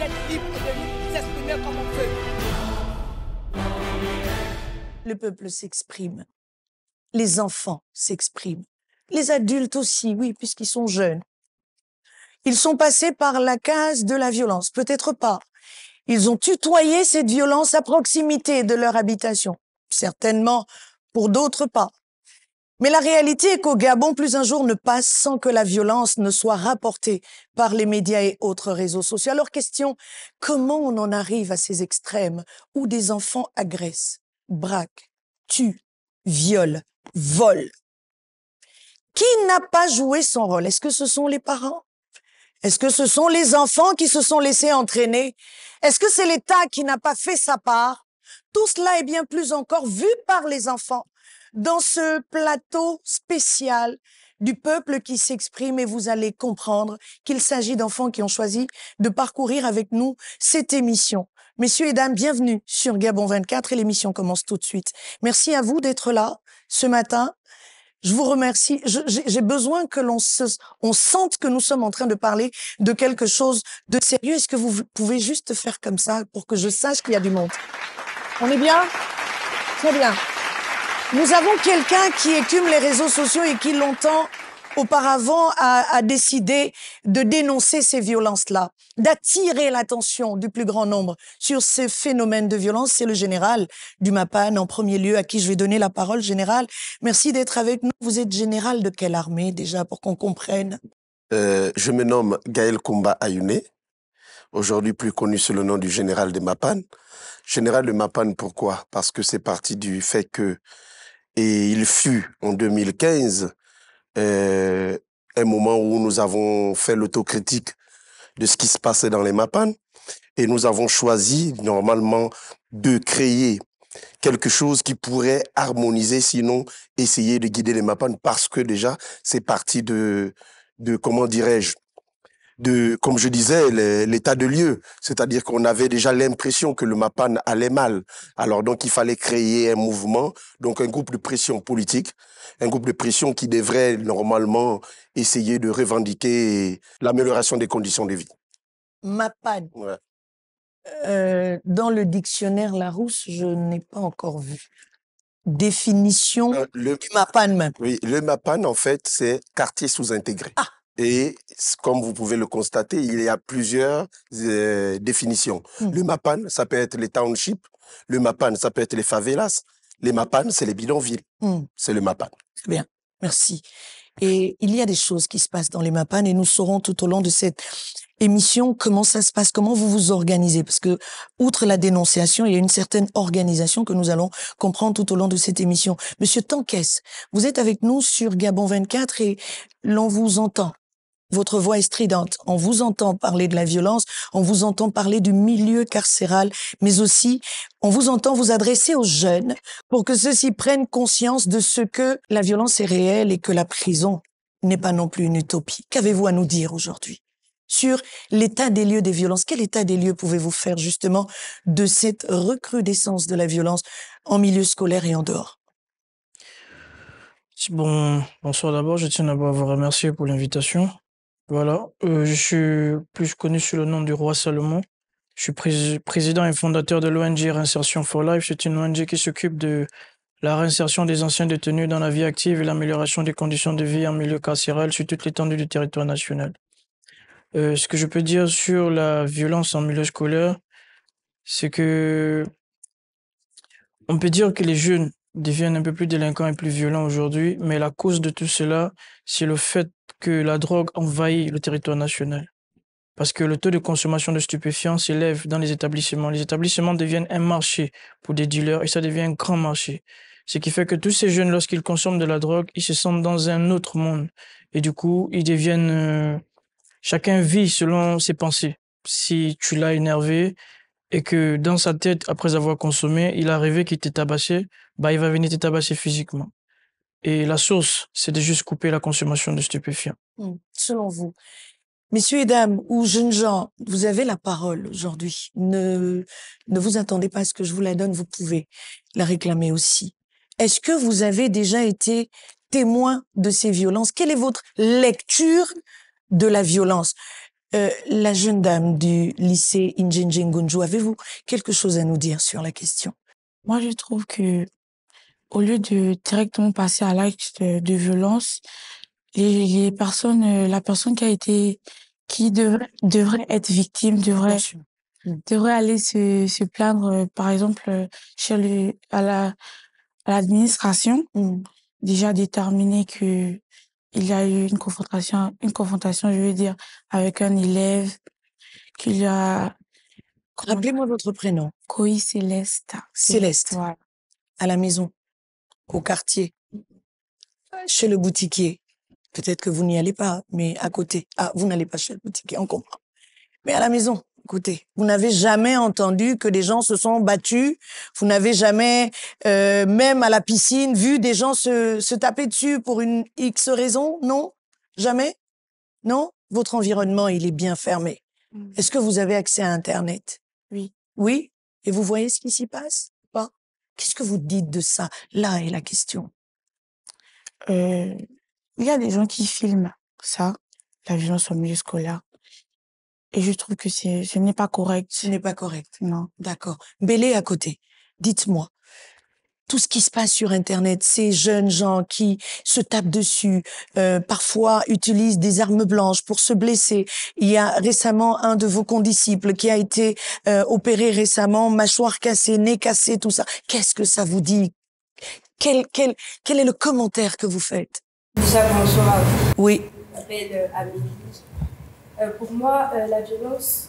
d'être libre de s'exprimer comme on veut. Le peuple s'exprime. Les enfants s'expriment. Les adultes aussi, oui, puisqu'ils sont jeunes. Ils sont passés par la case de la violence, peut-être pas. Ils ont tutoyé cette violence à proximité de leur habitation. Certainement, pour d'autres pas. Mais la réalité est qu'au Gabon, plus un jour ne passe sans que la violence ne soit rapportée par les médias et autres réseaux sociaux. Alors question, comment on en arrive à ces extrêmes où des enfants agressent, braquent, tuent, violent, volent? Qui n'a pas joué son rôle? Est-ce que ce sont les parents? Est-ce que ce sont les enfants qui se sont laissés entraîner? Est-ce que c'est l'État qui n'a pas fait sa part? Tout cela est bien plus encore vu par les enfants dans ce plateau spécial du peuple qui s'exprime, et vous allez comprendre qu'il s'agit d'enfants qui ont choisi de parcourir avec nous cette émission. Messieurs et dames, bienvenue sur Gabon 24 et l'émission commence tout de suite. Merci à vous d'être là ce matin. Je vous remercie. J'ai besoin que on sente que nous sommes en train de parler de quelque chose de sérieux. Est-ce que vous pouvez juste faire comme ça pour que je sache qu'il y a du monde? On est bien? Très bien. Nous avons quelqu'un qui écume les réseaux sociaux et qui longtemps auparavant a décidé de dénoncer ces violences-là, d'attirer l'attention du plus grand nombre sur ces phénomènes de violence. C'est le général du MAPAN en premier lieu, à qui je vais donner la parole. Général, merci d'être avec nous. Vous êtes général de quelle armée déjà, pour qu'on comprenne? Je me nomme Gaël Koumba Ayouné, aujourd'hui plus connu sous le nom du général de MAPAN. Général de MAPAN, pourquoi? Parce que c'est parti du fait que, et il fut en 2015, un moment où nous avons fait l'autocritique de ce qui se passait dans les MAPAN, et nous avons choisi normalement de créer quelque chose qui pourrait harmoniser, sinon essayer de guider les MAPAN, parce que déjà c'est parti de comment dirais-je, comme je disais, l'état de lieu. C'est-à-dire qu'on avait déjà l'impression que le MAPAN allait mal. Alors donc il fallait créer un mouvement, donc un groupe de pression politique, un groupe de pression qui devrait normalement essayer de revendiquer l'amélioration des conditions de vie. MAPAN. Ouais. Dans le dictionnaire Larousse, je n'ai pas encore vu. Définition du MAPAN même. Oui, le MAPAN, en fait, c'est quartier sous-intégré. Ah. Et comme vous pouvez le constater, il y a plusieurs définitions. Le MAPAN, ça peut être les townships. Le MAPAN, ça peut être les favelas. Les MAPAN, c'est les bidonvilles. C'est le MAPAN. Très bien, merci. Et il y a des choses qui se passent dans les MAPAN et nous saurons tout au long de cette émission comment ça se passe, comment vous vous organisez. Parce que, outre la dénonciation, il y a une certaine organisation que nous allons comprendre tout au long de cette émission. Monsieur Tankès, vous êtes avec nous sur Gabon 24 et l'on vous entend. Votre voix est stridente. On vous entend parler de la violence, on vous entend parler du milieu carcéral, mais aussi on vous entend vous adresser aux jeunes pour que ceux-ci prennent conscience de ce que la violence est réelle et que la prison n'est pas non plus une utopie. Qu'avez-vous à nous dire aujourd'hui sur l'état des lieux des violences? Quel état des lieux pouvez-vous faire justement de cette recrudescence de la violence en milieu scolaire et en dehors? Bonsoir d'abord. Je tiens d'abord à vous remercier pour l'invitation. Voilà, je suis plus connu sous le nom du Roi Salomon. Je suis président et fondateur de l'ONG Réinsertion for Life. C'est une ONG qui s'occupe de la réinsertion des anciens détenus dans la vie active et l'amélioration des conditions de vie en milieu carcéral sur toute l'étendue du territoire national. Ce que je peux dire sur la violence en milieu scolaire, c'est que on peut dire que les jeunes deviennent un peu plus délinquants et plus violents aujourd'hui, mais la cause de tout cela, c'est le fait que la drogue envahit le territoire national. Parce que le taux de consommation de stupéfiants s'élève dans les établissements. Les établissements deviennent un marché pour des dealers et ça devient un grand marché. Ce qui fait que tous ces jeunes, lorsqu'ils consomment de la drogue, ils se sentent dans un autre monde. Et du coup, ils deviennent... chacun vit selon ses pensées. Si tu l'as énervé, et que dans sa tête, après avoir consommé, il a rêvé qu'il t'ait tabassé, il va venir te tabasser physiquement. Et la source, c'est de juste couper la consommation de stupéfiants. Selon vous, messieurs et dames ou jeunes gens, vous avez la parole aujourd'hui. Ne vous attendez pas à ce que je vous la donne, vous pouvez la réclamer aussi. Est-ce que vous avez déjà été témoin de ces violences? Quelle est votre lecture de la violence? La jeune dame du lycée Ngunju, avez-vous quelque chose à nous dire sur la question? Moi, je trouve que au lieu de directement passer à l'acte de violence, les personnes, la personne qui devrait être victime, Bien sûr. devrait aller se plaindre, par exemple, chez à l'administration, déjà déterminer que il y a eu une confrontation, je veux dire, avec un élève, qu'il y a, Rappelez-moi votre prénom. Koi Céleste. Céleste. Voilà. À la maison, au quartier, chez le boutiquier. Peut-être que vous n'y allez pas, mais à côté. Ah, vous n'allez pas chez le boutiquier, on comprend. Mais à la maison, écoutez, vous n'avez jamais entendu que des gens se sont battus, vous n'avez jamais, même à la piscine, vu des gens se taper dessus pour une X raison? Non? Jamais? Non? Votre environnement, il est bien fermé. Est-ce que vous avez accès à Internet? Oui. Oui? Et vous voyez ce qui s'y passe? Pas? Qu'est-ce que vous dites de ça? Là est la question. Il y a des gens qui filment ça, la violence au milieu scolaire. Et je trouve que ce n'est pas correct. Ce n'est pas correct. Non. D'accord. Bélé à côté. Dites-moi. Tout ce qui se passe sur Internet, ces jeunes gens qui se tapent dessus, parfois utilisent des armes blanches pour se blesser. Il y a récemment un de vos condisciples qui a été opéré récemment, mâchoire cassée, nez cassé, tout ça. Qu'est-ce que ça vous dit? Quel est le commentaire que vous faites? Déjà, bonsoir. Oui. Je m'appelle Amélie. Pour moi, la violence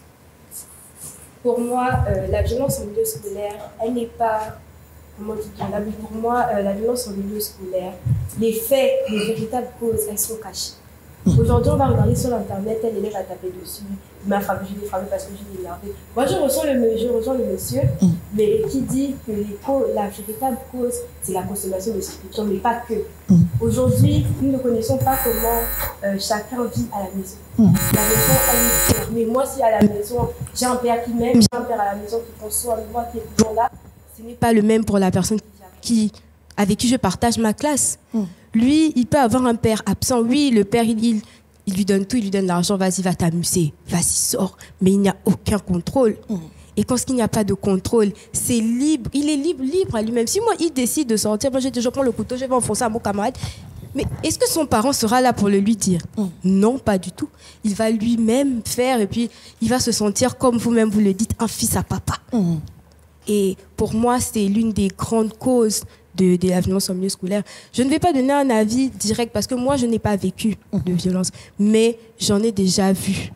en milieu scolaire, elle n'est pas, comment dire, pour moi, la violence en milieu scolaire, les faits, les véritables causes, elles sont cachées. Aujourd'hui, on va regarder sur Internet, tel élève a tapé dessus, il m'a frappé, je l'ai frappé parce que je l'ai énervé. Moi, je rejoins le monsieur, mais qui dit que la véritable cause, c'est la consommation de stupéfiants, mais pas que. Aujourd'hui, nous ne connaissons pas comment chacun vit à la maison. La maison, elle est fermée. Moi, si à la maison, j'ai un père qui m'aime, j'ai un père à la maison qui prend soin de moi, qui est toujours là, ce n'est pas le même pour la personne avec qui je partage ma classe. Lui, il peut avoir un père absent. Oui, le père, il lui donne tout, il lui donne l'argent. Vas-y, va t'amuser. Vas-y, sors. Mais il n'y a aucun contrôle. Et quand il n'y a pas de contrôle, c'est libre. Il est libre à lui-même. Si moi, il décide de sortir, moi, je prends le couteau, je vais enfoncer à mon camarade. Mais est-ce que son parent sera là pour le lui dire? Non, pas du tout. Il va lui-même faire et puis il va se sentir, comme vous-même vous le dites, un fils à papa. Et pour moi, c'est l'une des grandes causes de la violence en milieu scolaire. Je ne vais pas donner un avis direct parce que moi, je n'ai pas vécu de violence, mais j'en ai déjà vu.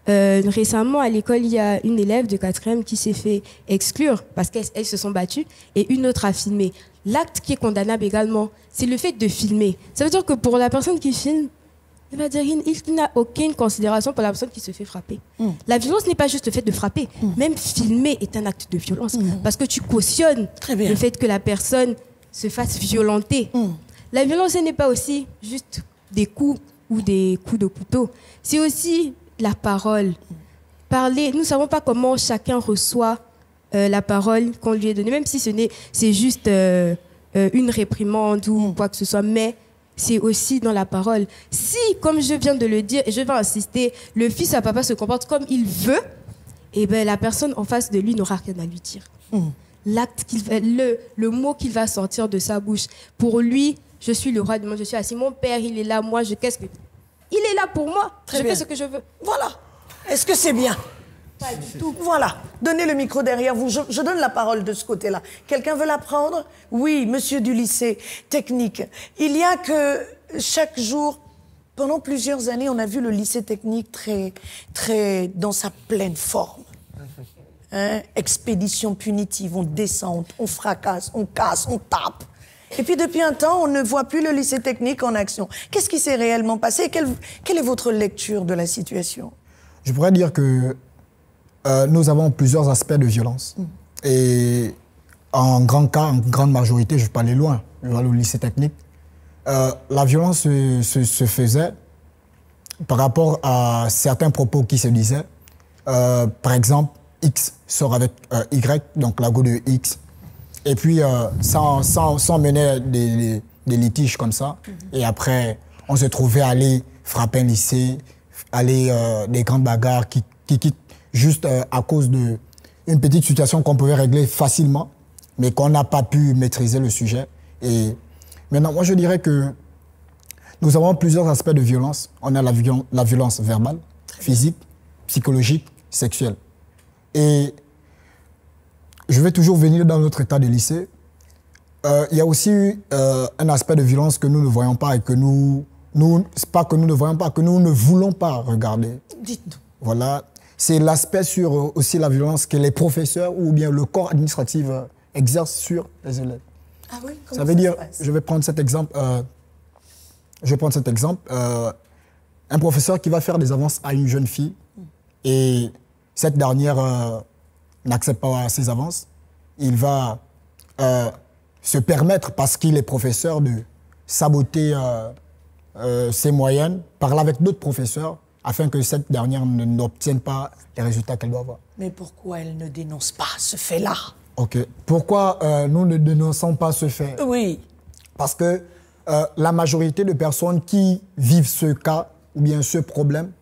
Récemment, à l'école, il y a une élève de 4e qui s'est fait exclure parce qu'elles se sont battues et une autre a filmé. L'acte qui est condamnable également, c'est le fait de filmer. Ça veut dire que pour la personne qui filme, il va dire il n'a aucune considération pour la personne qui se fait frapper. La violence n'est pas juste le fait de frapper. Même filmer est un acte de violence parce que tu cautionnes le fait que la personne se fasse violenter. La violence, ce n'est pas aussi juste des coups ou des coups de couteau. C'est aussi la parole. Parler, nous ne savons pas comment chacun reçoit la parole qu'on lui est donnée, même si c'est juste une réprimande ou quoi que ce soit, mais c'est aussi dans la parole. Si, comme je viens de le dire, et je vais insister, le fils à papa se comporte comme il veut, et ben la personne en face de lui n'aura rien à lui dire. L'acte le mot qu'il va sortir de sa bouche, pour lui, je suis le roi du monde, je suis assis, mon père, il est là, moi, il est là pour moi, je fais ce que je veux. Voilà. Est-ce que c'est bien? Pas du tout. Voilà. Donnez le micro derrière vous. Je donne la parole de ce côté-là. Quelqu'un veut la prendre? Oui, monsieur du lycée technique. Il y a que chaque jour, pendant plusieurs années, on a vu le lycée technique très dans sa pleine forme. Expédition punitive, on descend, on fracasse, on casse, on tape. Et puis depuis un temps, on ne voit plus le lycée technique en action. Qu'est-ce qui s'est réellement passé? Quelle est votre lecture de la situation? Je pourrais dire que nous avons plusieurs aspects de violence. Et en grande majorité, je ne vais pas aller loin, je vais aller au lycée technique, la violence se faisait par rapport à certains propos qui se disaient. Par exemple, X sort avec Y, donc la go de X. Et puis, ça menait des litiges comme ça. Et après, on se trouvait aller frapper un lycée, aller des grandes bagarres qui quittent juste à cause d'une petite situation qu'on pouvait régler facilement, mais qu'on n'a pas pu maîtriser le sujet. Et maintenant, moi, je dirais que nous avons plusieurs aspects de violence. On a la violence verbale, physique, psychologique, sexuelle. Et je vais toujours venir dans notre état de lycée. Il y a aussi un aspect de violence que nous ne voyons pas et que c'est pas que nous ne voyons pas, que nous ne voulons pas regarder. Dites-nous. Voilà. C'est l'aspect sur aussi la violence que les professeurs ou bien le corps administratif exerce sur les élèves. Ah oui, ça veut dire, je vais prendre cet exemple. Un professeur qui va faire des avances à une jeune fille et cette dernière n'accepte pas ses avances. Il va se permettre, parce qu'il est professeur, de saboter ses moyennes, parler avec d'autres professeurs afin que cette dernière n'obtienne pas les résultats qu'elle doit avoir. Mais pourquoi elle ne dénonce pas ce fait-là? Ok. Pourquoi nous ne dénonçons pas ce fait? Oui. Parce que la majorité de personnes qui vivent ce cas ou bien ce problème,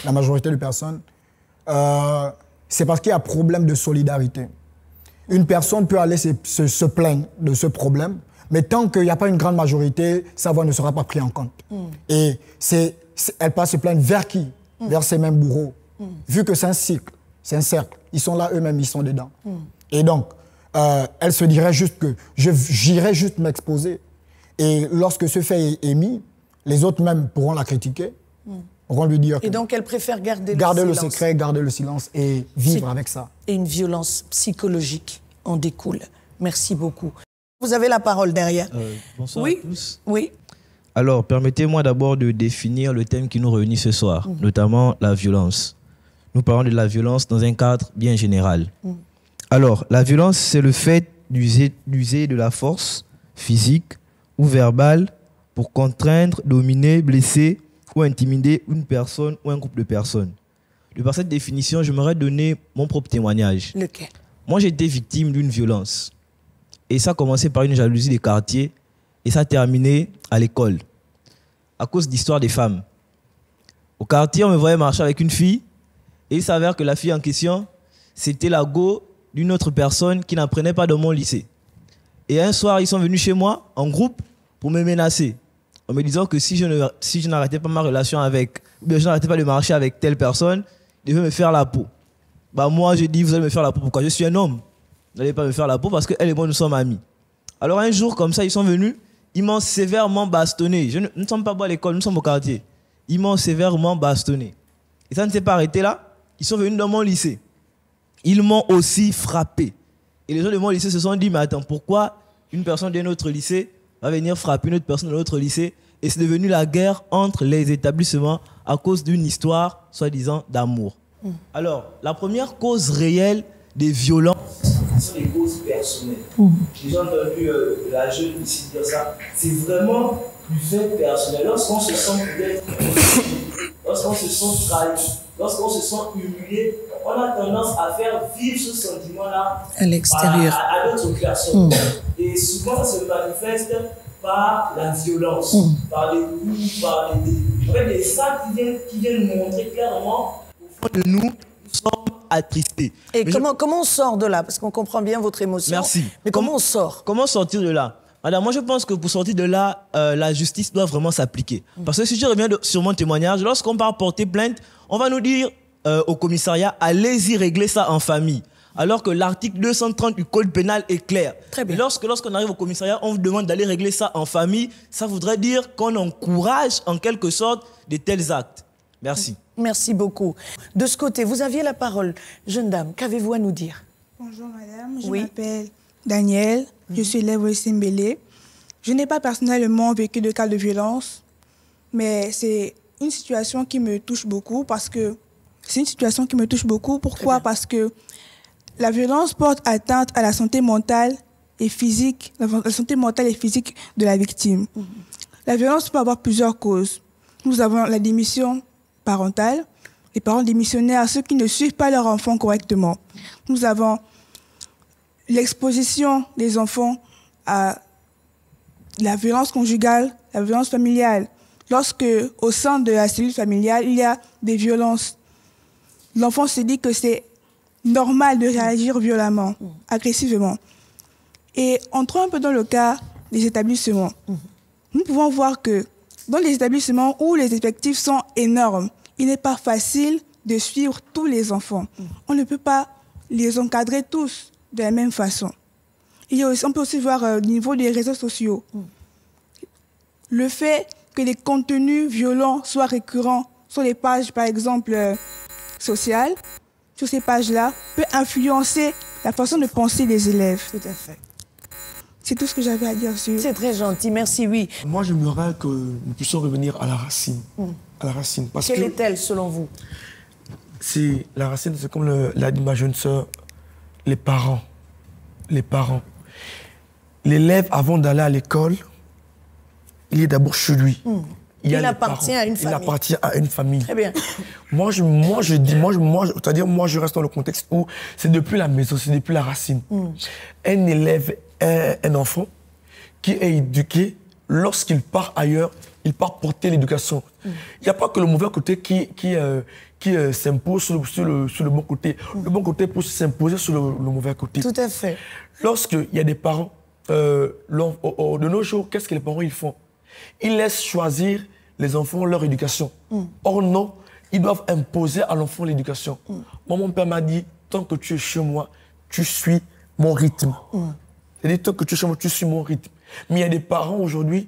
la majorité de personnes, c'est parce qu'il y a un problème de solidarité. Une personne peut aller se plaindre de ce problème, mais tant qu'il n'y a pas une grande majorité, sa voix ne sera pas prise en compte. Et elle passe se plaindre vers qui? Vers ses mêmes bourreaux. Vu que c'est un cycle, c'est un cercle. Ils sont là eux-mêmes, ils sont dedans. Et donc, elle se dirait juste que j'irai juste m'exposer. Et lorsque ce fait est émis, les autres même pourront la critiquer, pourront lui dire... Et donc elle préfère garder le secret, garder le silence et vivre avec ça. Et une violence psychologique en découle. Merci beaucoup. Vous avez la parole derrière. Bonsoir oui. à tous. Oui. Alors, permettez-moi d'abord de définir le thème qui nous réunit ce soir, notamment la violence. Nous parlons de la violence dans un cadre bien général. Alors, la violence, c'est le fait d'user de la force physique ou verbale pour contraindre, dominer, blesser ou intimider une personne ou un groupe de personnes. De par cette définition, j'aimerais donner mon propre témoignage. Lequel? Moi, j'ai été victime d'une violence. Et ça a commencé par une jalousie des quartiers et ça a terminé à l'école, à cause d'histoires des femmes. Au quartier, on me voyait marcher avec une fille et il s'avère que la fille en question, c'était la go d'une autre personne qui n'apprenait pas dans mon lycée. Et un soir, ils sont venus chez moi en groupe pour me menacer, en me disant que si je n'arrêtais pas ma relation avec, ou bien je n'arrêtais pas de marcher avec telle personne, ils devaient me faire la peau. Bah moi, je dis, vous allez me faire la peau. Pourquoi? Je suis un homme. Vous n'allez pas me faire la peau parce qu'elle et moi, nous sommes amis. Alors un jour, comme ça, ils sont venus, ils m'ont sévèrement bastonné. Nous ne sommes pas à l'école, nous sommes au quartier. Ils m'ont sévèrement bastonné. Et ça ne s'est pas arrêté là. Ils sont venus dans mon lycée. Ils m'ont aussi frappé. Et les gens de mon lycée se sont dit, mais attends, pourquoi une personne d'un autre lycée va venir frapper une autre personne de l'autre lycée? Et c'est devenu la guerre entre les établissements à cause d'une histoire, soi-disant, d'amour. Alors, la première cause réelle des violences, ce sont les causes personnelles. J'ai entendu la jeune ici dire ça. C'est vraiment du fait personnel. Lorsqu'on se sent peut-être, lorsqu'on se sent trahi, lorsqu'on se sent humilié, on a tendance à faire vivre ce sentiment-là à l'extérieur, à d'autres personnes. Et souvent, ça se manifeste par la violence, par les coups, par les dés. En fait, des ça qui viennent montrer clairement au fond de nous, nous sommes attristés. Et comment on sort de là? Parce qu'on comprend bien votre émotion. Merci. Mais comment on sort? Comment sortir de là? Madame, moi je pense que pour sortir de là, la justice doit vraiment s'appliquer. Parce que si je reviens sur mon témoignage, lorsqu'on part porter plainte, on va nous dire au commissariat, allez-y régler ça en famille. Alors que l'article 230 du code pénal est clair. Très bien. Et lorsqu'on arrive au commissariat, on vous demande d'aller régler ça en famille. Ça voudrait dire qu'on encourage en quelque sorte de tels actes. Merci. Merci beaucoup. De ce côté, vous aviez la parole. Jeune dame, qu'avez-vous à nous dire? Bonjour madame, je m'appelle Daniel, je suis élève au lycée Mbélé. Je n'ai pas personnellement vécu de cas de violence, mais c'est une situation qui me touche beaucoup parce que... Pourquoi? Parce que la violence porte atteinte à la santé mentale et physique, la santé mentale et physique de la victime. La violence peut avoir plusieurs causes. Nous avons la démission parentale, les parents démissionnaires, ceux qui ne suivent pas leur enfant correctement. Nous avons l'exposition des enfants à la violence conjugale, la violence familiale. lorsque, au sein de la cellule familiale, il y a des violences, l'enfant se dit que c'est normal de réagir violemment, agressivement. Et entrons un peu dans le cas des établissements. Nous pouvons voir que dans les établissements où les effectifs sont énormes, il n'est pas facile de suivre tous les enfants. On ne peut pas les encadrer tous de la même façon. On peut aussi voir au niveau des réseaux sociaux. Le fait que les contenus violents soient récurrents sur les pages, par exemple, sociales, sur ces pages-là, peut influencer la façon de penser des élèves. Tout à fait. C'est tout ce que j'avais à dire sur... C'est très gentil, merci, oui. Moi, j'aimerais que nous puissions revenir à la racine. À la racine. Parce Quelle est-elle, selon vous? La racine, c'est comme l'a dit ma jeune sœur, les parents. Les parents. L'élève, avant d'aller à l'école, il est d'abord chez lui. Il appartient à une famille. Il appartient à une famille. Très bien. Moi, je reste dans le contexte où c'est depuis la maison, c'est depuis la racine. Un élève, un enfant qui est éduqué, lorsqu'il part ailleurs, il part porter l'éducation. Il n'y a pas que le mauvais côté qui s'impose sur le bon côté. Le bon côté peut s'imposer sur le mauvais côté. Tout à fait. Lorsqu'il y a des parents, de nos jours, qu'est-ce que les parents ils font? Ils laissent choisir les enfants leur éducation. Or non, ils doivent imposer à l'enfant l'éducation. Moi, mon père m'a dit, tant que tu es chez moi, tu suis mon rythme. C'est-à-dire, tant que tu es chez moi, tu suis mon rythme. Mais il y a des parents aujourd'hui,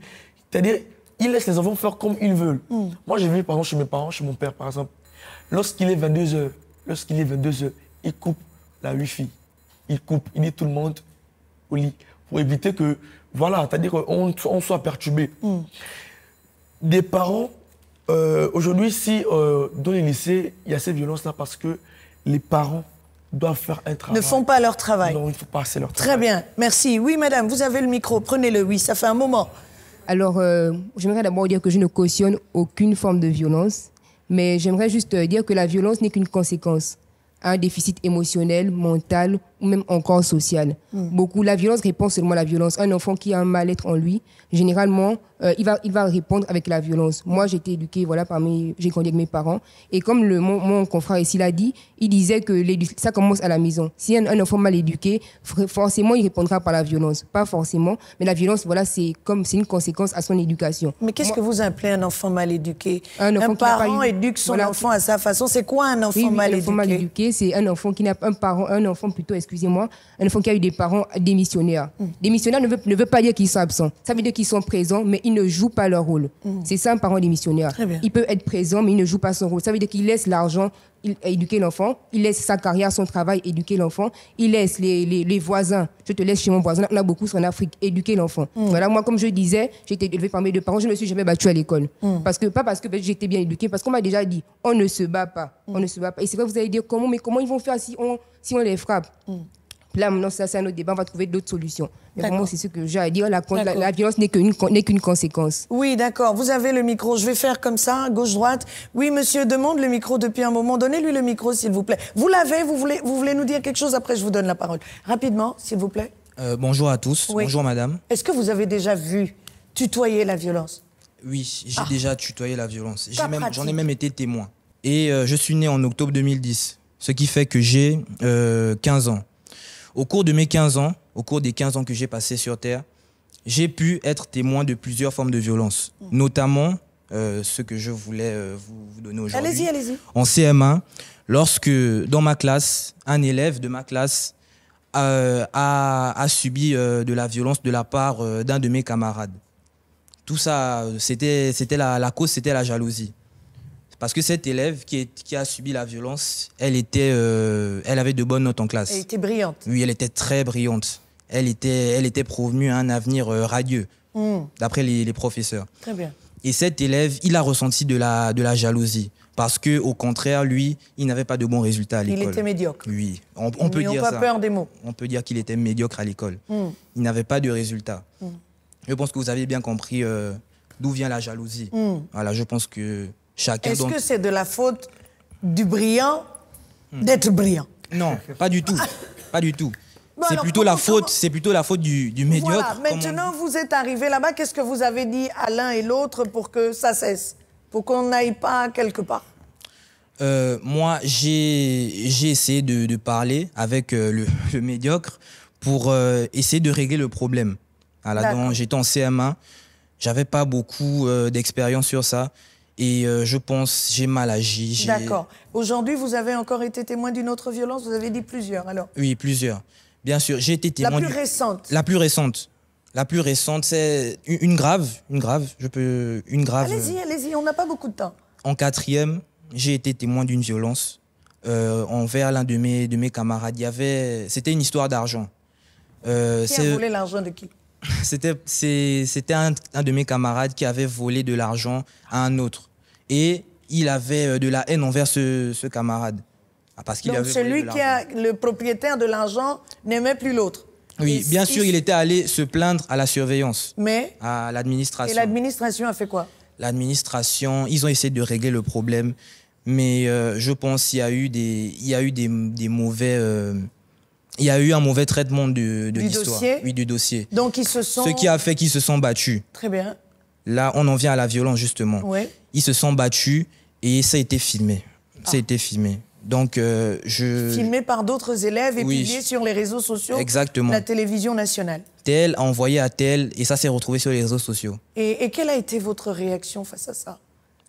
c'est-à-dire, ils laissent les enfants faire comme ils veulent. Moi, j'ai vu, par exemple, chez mes parents, chez mon père, par exemple, lorsqu'il est 22h, il coupe la Wi-Fi. Il coupe, il dit tout le monde au lit. Pour éviter que, voilà, c'est-à-dire qu'on soit perturbé. Des parents, aujourd'hui, si dans les lycées, il y a ces violences-là parce que les parents doivent faire un travail. Ne font pas leur travail. Non, il ne faut pas assez leur travail. Très bien, merci. Oui, madame, vous avez le micro, prenez-le, oui, ça fait un moment. Alors, j'aimerais d'abord dire que je ne cautionne aucune forme de violence, mais j'aimerais juste dire que la violence n'est qu'une conséquence à un déficit émotionnel, mental ou même encore social. La violence répond seulement à la violence. Un enfant qui a un mal-être en lui, généralement, il va répondre avec la violence. Moi, j'ai été éduquée, j'ai grandi avec mes parents. Et comme mon confrère ici l'a dit, il disait que ça commence à la maison. Si un enfant mal éduqué, forcément, il répondra par la violence. Pas forcément, mais la violence, c'est une conséquence à son éducation. Mais qu'est-ce que vous appelez un enfant mal éduqué? Un parent éduque son enfant à sa façon. C'est quoi un enfant mal éduqué? Un enfant mal éduqué, c'est un enfant qui n'a pas un enfant qui a eu des parents démissionnaires. Démissionnaire ne veut pas dire qu'ils sont absents. Ça veut dire qu'ils sont présents, mais ils ne jouent pas leur rôle. C'est ça un parent démissionnaire. Il peut être présent, mais il ne joue pas son rôle. Ça veut dire qu'il laisse l'argent éduquer l'enfant, il laisse sa carrière, son travail éduquer l'enfant, il laisse les voisins, je te laisse chez mon voisin, on a beaucoup en Afrique, éduquer l'enfant. Voilà, moi comme je disais, j'ai été élevée par mes deux parents, je ne me suis jamais battue à l'école. Pas parce que j'étais bien éduquée, parce qu'on m'a déjà dit, on ne se bat pas. On ne se bat pas. Et c'est vrai, vous allez dire comment ils vont faire si on les frappe? Là, maintenant, ça, c'est un autre débat, on va trouver d'autres solutions. Mais vraiment, c'est ce que j'ai à dire. La violence n'est qu'une conséquence. Oui, d'accord. Vous avez le micro. Je vais faire comme ça, gauche-droite. Oui, monsieur demande le micro depuis un moment. Donnez-lui le micro, s'il vous plaît. Vous l'avez, vous voulez nous dire quelque chose? Après, je vous donne la parole. Rapidement, s'il vous plaît. Bonjour à tous. Oui. Bonjour, madame. Est-ce que vous avez déjà vu tutoyer la violence? Oui, j'ai déjà tutoyé la violence. J'en ai même été témoin. Et je suis né en octobre 2010, ce qui fait que j'ai 15 ans. Au cours de mes 15 ans, au cours des 15 ans que j'ai passés sur Terre, j'ai pu être témoin de plusieurs formes de violence, notamment ce que je voulais vous donner aujourd'hui. Allez-y. En CM1, lorsque dans ma classe, un élève de ma classe a subi de la violence de la part d'un de mes camarades. Tout ça, la cause, c'était la jalousie. Parce que cette élève qui a subi la violence, elle avait de bonnes notes en classe. Elle était brillante. Oui, elle était très brillante. Elle était provenue à un avenir radieux, d'après les professeurs. Très bien. Et cet élève, il a ressenti de la jalousie. Parce qu'au contraire, lui, il n'avait pas de bons résultats à l'école. Il était médiocre. Oui, on peut dire ça. N'ayons pas peur des mots. On peut dire qu'il était médiocre à l'école. Il n'avait pas de résultats. Je pense que vous avez bien compris d'où vient la jalousie. Voilà, je pense que chacun... Est-ce que c'est de la faute du brillant d'être brillant? Non, pas du tout. Pas du tout. Bon, c'est alors, plutôt la faute du médiocre. Voilà, maintenant vous êtes arrivé là-bas, qu'est-ce que vous avez dit à l'un et l'autre pour que ça cesse? Pour qu'on n'aille pas quelque part? Moi, j'ai essayé de parler avec le médiocre pour essayer de régler le problème. Voilà, donc j'étais en CM1, j'avais pas beaucoup d'expérience sur ça et je pense j'ai mal agi. D'accord. Aujourd'hui, vous avez encore été témoin d'une autre violence, vous avez dit plusieurs alors? Oui, plusieurs. Bien sûr, j'ai été témoin. La plus récente? La plus récente. La plus récente, c'est une grave. Allez-y, on n'a pas beaucoup de temps. En 4e, j'ai été témoin d'une violence envers l'un de mes camarades. C'était une histoire d'argent. Qui a volé l'argent de qui? C'était un de mes camarades qui avait volé de l'argent à un autre. Et il avait de la haine envers ce camarade. Parce qu'il Donc avait celui qui a le propriétaire de l'argent n'aimait plus l'autre. Oui, bien sûr, il était allé se plaindre à la surveillance. Mais à l'administration. Et l'administration a fait quoi? L'administration, ils ont essayé de régler le problème, mais je pense qu'il y a eu des mauvais... il y a eu un mauvais traitement de l'histoire. Oui, du dossier. Donc ils se sont... Ce qui a fait qu'ils se sont battus. Très bien. Là, on en vient à la violence, justement. Ouais. Ils se sont battus et ça a été filmé. Ça a été filmé. Donc, filmé par d'autres élèves et publié sur les réseaux sociaux. Exactement. La télévision nationale. Tel a envoyé à tel et ça s'est retrouvé sur les réseaux sociaux. Et quelle a été votre réaction face à ça?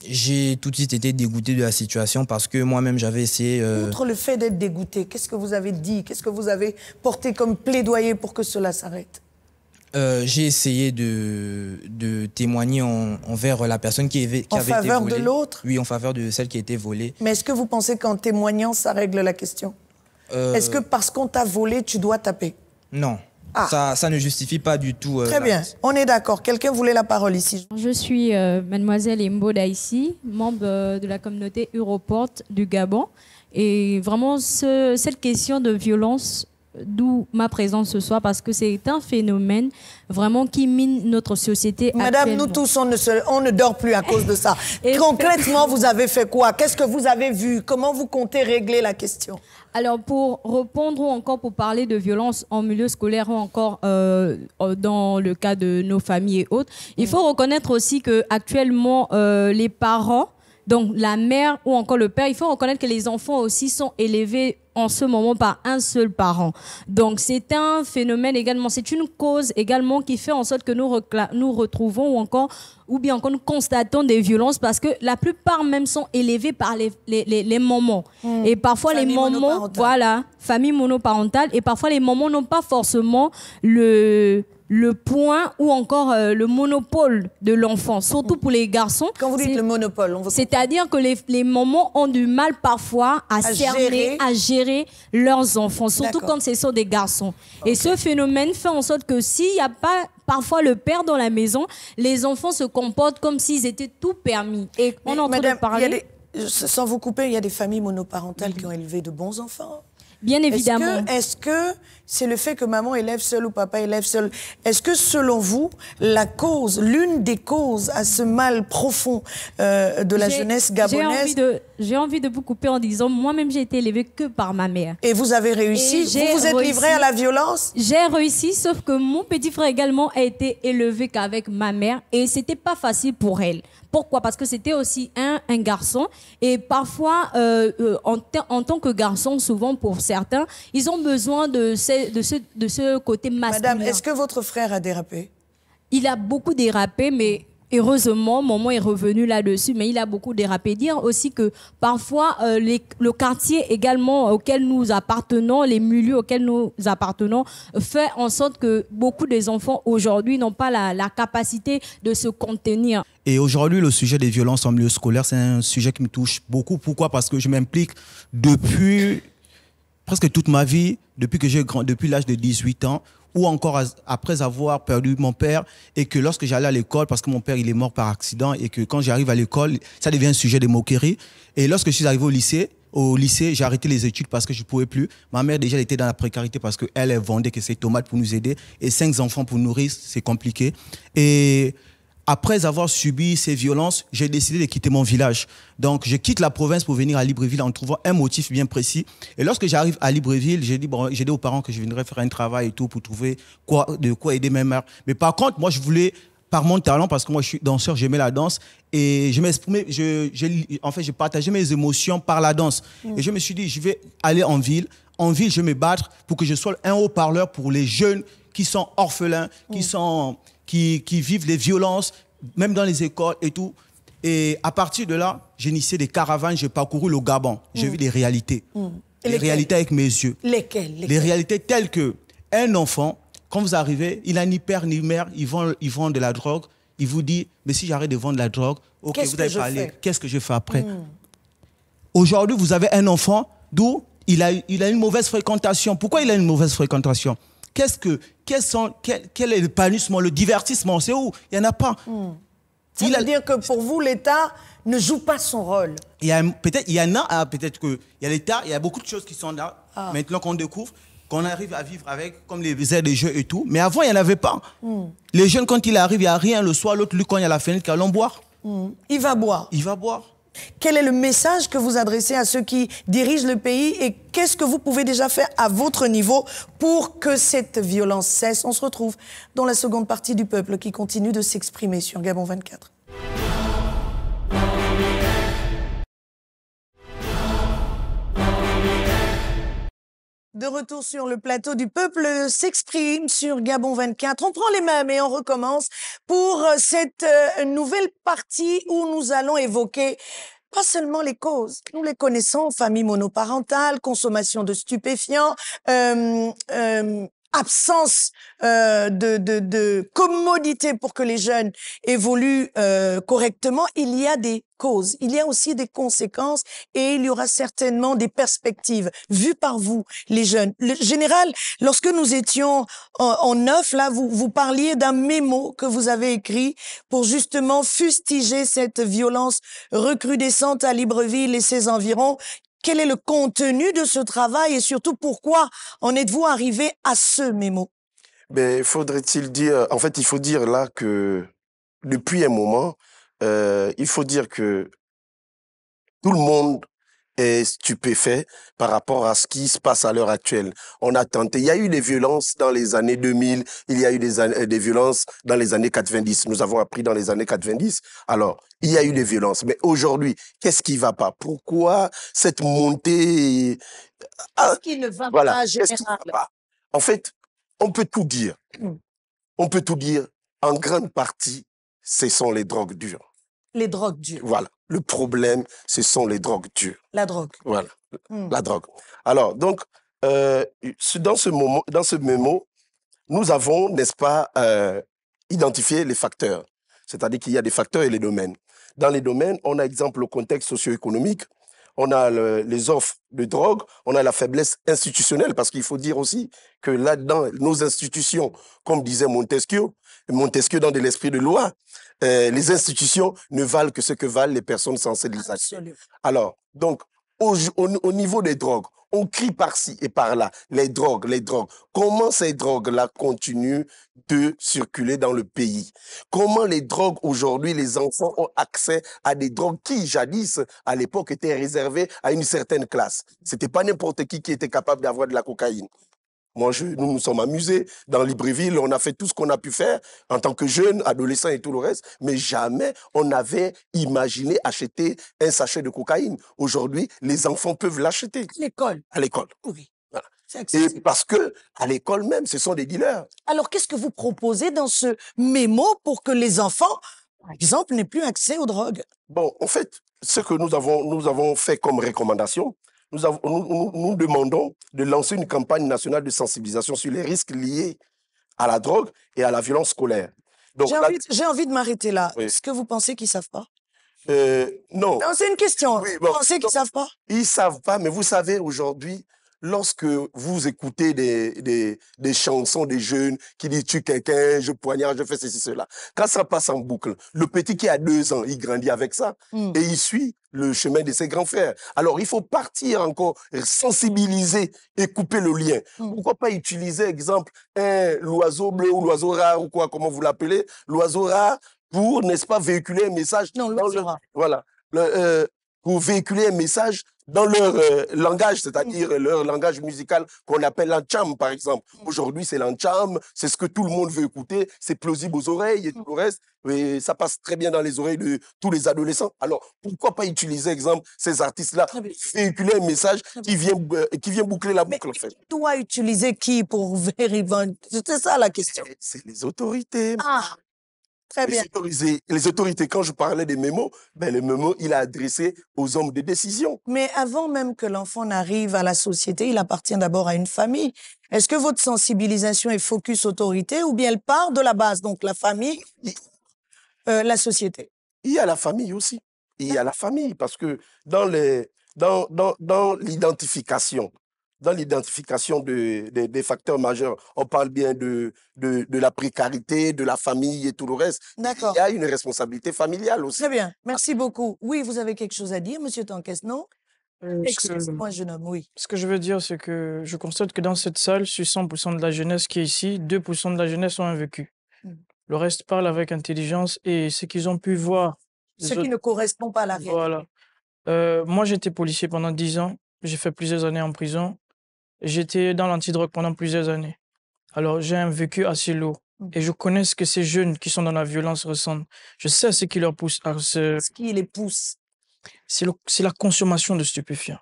J'ai tout de suite été dégoûté de la situation parce que moi-même, j'avais essayé... Outre le fait d'être dégoûté, qu'est-ce que vous avez dit? Qu'est-ce que vous avez porté comme plaidoyer pour que cela s'arrête? J'ai essayé de témoigner envers la personne qui avait été volée. En faveur de l'autre? Oui, en faveur de celle qui a été volée. Mais est-ce que vous pensez qu'en témoignant, ça règle la question? Est-ce que parce qu'on t'a volé, tu dois taper? Non. Ça ne justifie pas du tout. Très bien, on est d'accord. Quelqu'un voulait la parole ici? Je suis mademoiselle Imbo Daïssi, membre de la communauté Europort du Gabon. Et vraiment, cette question de violence, d'où ma présence ce soir, parce que c'est un phénomène vraiment qui mine notre société. Madame, nous tous, on ne dort plus à cause de ça. Concrètement, vous avez fait quoi? Qu'est-ce que vous avez vu? Comment vous comptez régler la question? Alors, pour répondre ou encore pour parler de violence en milieu scolaire ou encore dans le cas de nos familles et autres, il faut reconnaître aussi qu'actuellement, les parents, donc la mère ou encore le père, il faut reconnaître que les enfants aussi sont élevés en ce moment par un seul parent. Donc c'est un phénomène également, c'est une cause également qui fait en sorte que nous retrouvons ou bien encore nous constatons des violences parce que la plupart même sont élevés par les mamans. Et parfois les mamans, voilà, famille monoparentale, et parfois les mamans n'ont pas forcément le point ou encore le monopole de l'enfant, surtout pour les garçons. Quand vous dites le monopole, c'est-à-dire que les mamans ont du mal parfois à cerner, à gérer leurs enfants, surtout quand ce sont des garçons. Et ce phénomène fait en sorte que s'il n'y a pas parfois le père dans la maison, les enfants se comportent comme s'ils étaient tout permis. Et on est en train de parler... sans vous couper, il y a des familles monoparentales qui ont élevé de bons enfants. Bien évidemment. Est-ce que c'est le fait que maman élève seule ou papa élève seul? Est-ce que selon vous, l'une des causes à ce mal profond de la jeunesse gabonaise... J'ai envie de vous couper en disant, moi-même j'ai été élevée que par ma mère. Et vous avez réussi? Vous vous êtes livrée à la violence? J'ai réussi, sauf que mon petit frère également a été élevé qu'avec ma mère et c'était pas facile pour elle. Pourquoi? Parce que c'était aussi un garçon et parfois, en tant que garçon, souvent pour certains, ils ont besoin de ce côté masculin. Madame, est-ce que votre frère a dérapé? Il a beaucoup dérapé, mais heureusement, maman est revenue là-dessus, mais il a beaucoup dérapé. Dire aussi que parfois, le quartier également auquel nous appartenons, les milieux auxquels nous appartenons, fait en sorte que beaucoup des enfants aujourd'hui n'ont pas la capacité de se contenir. Et aujourd'hui, le sujet des violences en milieu scolaire, c'est un sujet qui me touche beaucoup. Pourquoi? Parce que je m'implique depuis presque toute ma vie, depuis l'âge de 18 ans, ou encore après avoir perdu mon père, et que lorsque j'allais à l'école, parce que mon père il est mort par accident, et que quand j'arrive à l'école, ça devient un sujet de moquerie. Et lorsque je suis arrivé au lycée, j'ai arrêté les études parce que je ne pouvais plus. Ma mère déjà elle était dans la précarité parce qu'elle vendait que ses tomates pour nous aider, et 5 enfants pour nourrir, c'est compliqué. Et après avoir subi ces violences, j'ai décidé de quitter mon village. Donc, je quitte la province pour venir à Libreville en trouvant un motif bien précis. Et lorsque j'arrive à Libreville, j'ai dit aux parents que je viendrais faire un travail et tout pour trouver de quoi aider mes mères. Mais par contre, moi, je voulais, par mon talent, parce que moi, je suis danseur, j'aimais la danse, et je m'exprimais, en fait, je partageais mes émotions par la danse. Et je me suis dit, je vais aller en ville. En ville, je vais me battre pour que je sois un haut-parleur pour les jeunes qui sont orphelins, qui vivent les violences, même dans les écoles et tout. Et à partir de là, j'ai initié des caravanes, j'ai parcouru le Gabon. J'ai vu des réalités. Les réalités avec mes yeux. Lesquelles? Les réalités telles que un enfant, quand vous arrivez, il n'a ni père ni mère, il vend de la drogue. Il vous dit, mais si j'arrête de vendre de la drogue, ok, vous avez parlé, qu'est-ce que je fais après? Aujourd'hui, vous avez un enfant d'où il a une mauvaise fréquentation. Pourquoi il a une mauvaise fréquentation? Quel est le l'épanouissement, le divertissement? C'est où? Il n'y en a pas. Ça veut dire que pour vous, l'État ne joue pas son rôle. Peut-être qu'il y a l'État, il y a beaucoup de choses qui sont là, maintenant qu'on découvre, qu'on arrive à vivre avec, comme les aides de jeux et tout. Mais avant, il n'y en avait pas. Les jeunes, quand il arrive, il n'y a rien. Le soir, l'autre, lui, quand il y a la fenêtre, allons boire. Il va boire. Il va boire. Quel est le message que vous adressez à ceux qui dirigent le pays et qu'est-ce que vous pouvez déjà faire à votre niveau pour que cette violence cesse? On se retrouve dans la seconde partie du peuple qui continue de s'exprimer sur Gabon 24. De retour sur le plateau du peuple s'exprime sur Gabon 24. On prend les mêmes et on recommence pour cette nouvelle partie où nous allons évoquer pas seulement les causes. Nous les connaissons, famille monoparentale, consommation de stupéfiants, absence de commodité pour que les jeunes évoluent correctement. Il y a des causes, il y a aussi des conséquences et il y aura certainement des perspectives vues par vous, les jeunes. Le général, lorsque nous étions en neuf, là, vous parliez d'un mémo que vous avez écrit pour justement fustiger cette violence recrudescente à Libreville et ses environs. Quel est le contenu de ce travail et surtout pourquoi en êtes-vous arrivé à ce mémo? Ben, faudrait-il dire, en fait, il faut dire là que depuis un moment, il faut dire que tout le monde est stupéfait par rapport à ce qui se passe à l'heure actuelle. On a tenté, il y a eu des violences dans les années 2000, il y a eu des violences dans les années 90. Nous avons appris dans les années 90. Alors, il y a eu des violences. Mais aujourd'hui, qu'est-ce qui ne va pas? Pourquoi cette montée? Qu'est-ce qui ne va pas, général? En fait, on peut tout dire. On peut tout dire. En grande partie, ce sont les drogues dures. Les drogues dures. Voilà. Le problème, ce sont les drogues dures. La drogue. Voilà. La drogue. Alors, donc, dans ce mémo, nous avons, n'est-ce pas, identifié les facteurs. C'est-à-dire qu'il y a des facteurs et les domaines. Dans les domaines, on a, exemple, le contexte socio-économique, on a les offres de drogue, on a la faiblesse institutionnelle, parce qu'il faut dire aussi que là-dedans, nos institutions, comme disait Montesquieu dans de l'esprit de loi, les institutions ne valent que ce que valent les personnes censées les acheter. Alors, donc, au niveau des drogues, on crie par-ci et par-là, les drogues. Comment ces drogues-là continuent de circuler dans le pays? Comment les drogues, aujourd'hui, les enfants ont accès à des drogues qui, jadis, à l'époque, étaient réservées à une certaine classe? C'était pas n'importe qui était capable d'avoir de la cocaïne. Moi, nous nous sommes amusés dans Libreville, on a fait tout ce qu'on a pu faire en tant que jeunes, adolescents et tout le reste, mais jamais on n'avait imaginé acheter un sachet de cocaïne. Aujourd'hui, les enfants peuvent l'acheter. À l'école? À l'école. Oui. Voilà. Et parce que à l'école même, ce sont des dealers. Alors, qu'est-ce que vous proposez dans ce mémo pour que les enfants, par exemple, n'aient plus accès aux drogues? Bon, en fait, ce que nous avons fait comme recommandation, nous demandons de lancer une campagne nationale de sensibilisation sur les risques liés à la drogue et à la violence scolaire. J'ai envie de m'arrêter là. Oui. Est-ce que vous pensez qu'ils ne savent pas? Non. Non, c'est une question. Oui, vous pensez qu'ils ne savent pas? Ils ne savent pas, mais vous savez, aujourd'hui, lorsque vous écoutez des chansons des jeunes qui disent « tue quelqu'un, je poignarde, je fais ceci, cela », quand ça passe en boucle, le petit qui a 2 ans, il grandit avec ça et il suit le chemin de ses grands frères. Alors, il faut partir encore, sensibiliser et couper le lien. Pourquoi pas utiliser, exemple, l'oiseau bleu ou l'oiseau rare ou quoi, comment vous l'appelez? L'oiseau rare, pour, n'est-ce pas, véhiculer un message. Non, voilà. Pour véhiculer un message dans leur langage, c'est-à-dire leur langage musical qu'on appelle l'ancham, par exemple. Aujourd'hui, c'est l'ancham, c'est ce que tout le monde veut écouter, c'est plausible aux oreilles et tout le reste, et ça passe très bien dans les oreilles de tous les adolescents. Alors, pourquoi pas utiliser, exemple, ces artistes-là, véhiculer un message qui vient boucler la boucle, en fait. Doit utiliser qui pour vérifier? C'est ça la question. C'est les autorités. Ah, très bien. Les autorités, quand je parlais des mémos, les mémos, il a adressé aux hommes de décision. Mais avant même que l'enfant n'arrive à la société, il appartient d'abord à une famille. Est-ce que votre sensibilisation est focus autorité ou bien elle part de la base, donc la famille, la société? Il y a la famille aussi. Il y a la famille parce que dans l'identification, des facteurs majeurs, on parle bien de la précarité, de la famille et tout le reste. D'accord. Il y a une responsabilité familiale aussi. Très bien, merci beaucoup. Oui, vous avez quelque chose à dire, Monsieur Tankes, non? Excusez-moi, jeune homme, oui. Ce que je veux dire, c'est que je constate que dans cette salle, sur 100% de la jeunesse qui est ici, 2% de la jeunesse ont un vécu. Le reste parle avec intelligence et ce qu'ils ont pu voir. Ce qui ne correspond pas à la réalité. Voilà. Moi, j'étais policier pendant 10 ans. J'ai fait plusieurs années en prison. J'étais dans l'antidrogue pendant plusieurs années. Alors, j'ai un vécu assez lourd. Et je connais ce que ces jeunes qui sont dans la violence ressentent. Je sais ce qui leur pousse à se... Ce qui les pousse. C'est la consommation de stupéfiants.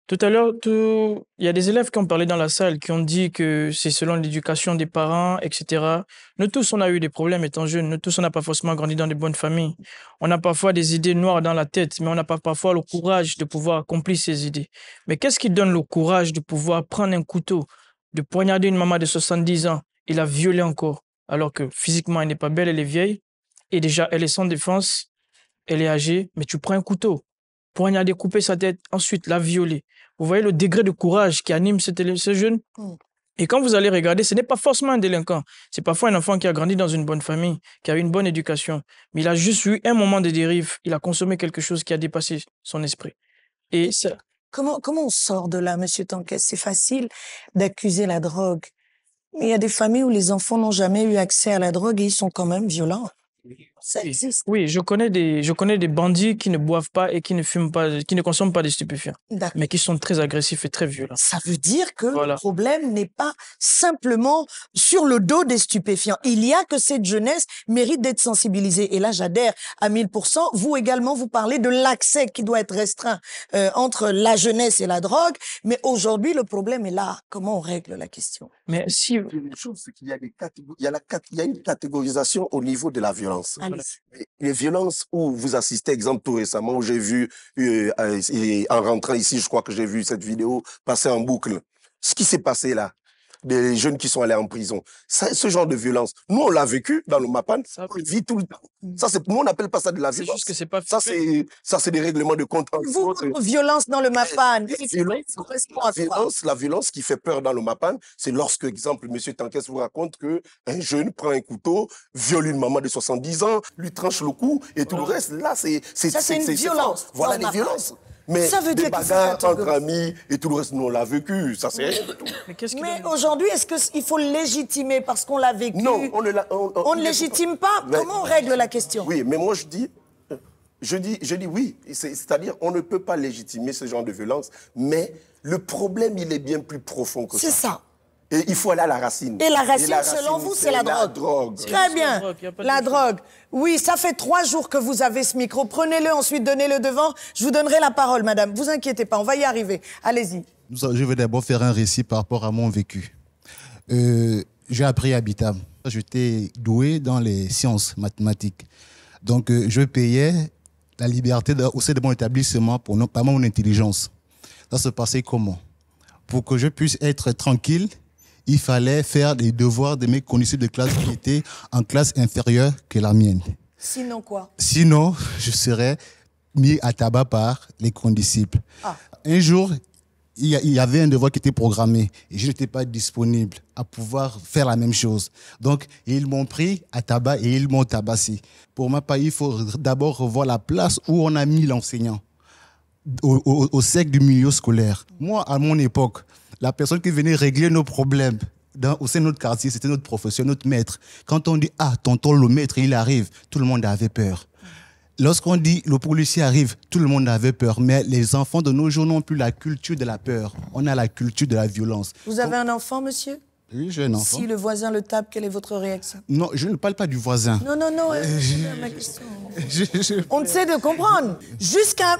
Tout à l'heure, il y a des élèves qui ont parlé dans la salle, qui ont dit que c'est selon l'éducation des parents, etc. Nous tous, on a eu des problèmes étant jeunes. Nous tous, on n'a pas forcément grandi dans de bonnes familles. On a parfois des idées noires dans la tête, mais on n'a pas parfois le courage de pouvoir accomplir ces idées. Mais qu'est-ce qui donne le courage de pouvoir prendre un couteau, de poignarder une maman de 70 ans et la violer encore, alors que physiquement, elle n'est pas belle, elle est vieille, et déjà, elle est sans défense, elle est âgée, mais tu prends un couteau, poignarder, couper sa tête, ensuite la violer. Vous voyez le degré de courage qui anime ce jeune. Et quand vous allez regarder, ce n'est pas forcément un délinquant. C'est parfois un enfant qui a grandi dans une bonne famille, qui a eu une bonne éducation. Mais il a juste eu un moment de dérive. Il a consommé quelque chose qui a dépassé son esprit. Et ça... Comment on sort de là, Monsieur Tankes? C'est facile d'accuser la drogue. Mais il y a des familles où les enfants n'ont jamais eu accès à la drogue et ils sont quand même violents. Ça existe. Oui, je connais des bandits qui ne boivent pas et qui ne fument pas, qui ne consomment pas des stupéfiants, mais qui sont très agressifs et très violents. Ça veut dire que le problème n'est pas simplement sur le dos des stupéfiants. Il y a que cette jeunesse mérite d'être sensibilisée. Et là, j'adhère à 1000%. Vous également, vous parlez de l'accès qui doit être restreint entre la jeunesse et la drogue. Mais aujourd'hui, le problème est là. Comment on règle la question? Mais si... Une chose, c'est qu'il y a il y a une catégorisation au niveau de la violence. Les violences où vous assistez, exemple tout récemment, où j'ai vu, en rentrant ici, je crois que j'ai vu cette vidéo passer en boucle. Ce qui s'est passé là, des jeunes qui sont allés en prison, ce genre de violence, nous on l'a vécu dans le MAPAN, on le vit tout le temps. Nous on n'appelle pas ça de la violence. Juste que c'est pas ça c'est des règlements de compte. Violence dans le MAPAN. La violence qui fait peur dans le MAPAN, c'est lorsque, exemple, M. Tankes vous raconte qu'un jeune prend un couteau, viole une maman de 70 ans, lui tranche le cou et tout le reste. Là, c'est une violence. Voilà les violences. Mais ça veut des dire bagarres entre amis et tout le reste, nous on l'a vécu, ça c'est rien du tout. Mais aujourd'hui, est-ce qu'il faut le légitimer parce qu'on l'a vécu? Non, on ne légitime pas. Comment on règle la question? Oui, mais moi je dis oui, c'est-à-dire on ne peut pas légitimer ce genre de violence, mais le problème il est bien plus profond que ça. C'est ça. Et il faut aller à la racine. Et la racine, selon vous, c'est la drogue. Très bien. La drogue. Oui, ça fait 3 jours que vous avez ce micro. Prenez-le, ensuite donnez-le devant. Je vous donnerai la parole, madame. Vous inquiétez pas, on va y arriver. Allez-y. Je vais d'abord faire un récit par rapport à mon vécu. J'ai appris à Bitam. J'étais doué dans les sciences mathématiques. Donc, je payais la liberté au sein de mon établissement pour pas mon intelligence. Ça se passait comment? Pour que je puisse être tranquille, il fallait faire des devoirs de mes condisciples de classe qui étaient en classe inférieure que la mienne. Sinon quoi? Sinon, je serais mis à tabac par les condisciples. Un jour, il y avait un devoir qui était programmé et je n'étais pas disponible à pouvoir faire la même chose. Donc, ils m'ont pris à tabac et ils m'ont tabassé. Pour ma part, il faut d'abord revoir la place où on a mis l'enseignant au sec du milieu scolaire. Moi, à mon époque, la personne qui venait régler nos problèmes au sein de notre quartier, c'était notre professeur, notre maître. Quand on dit « Ah, tonton le maître, il arrive », tout le monde avait peur. Lorsqu'on dit « Le policier arrive », tout le monde avait peur. Mais les enfants de nos jours n'ont plus la culture de la peur. On a la culture de la violence. Vous avez un enfant, monsieur? Oui, j'ai un enfant. Si le voisin le tape, quelle est votre réaction? Non, je ne parle pas du voisin. Non, non, non. Ma question. On essaie de comprendre.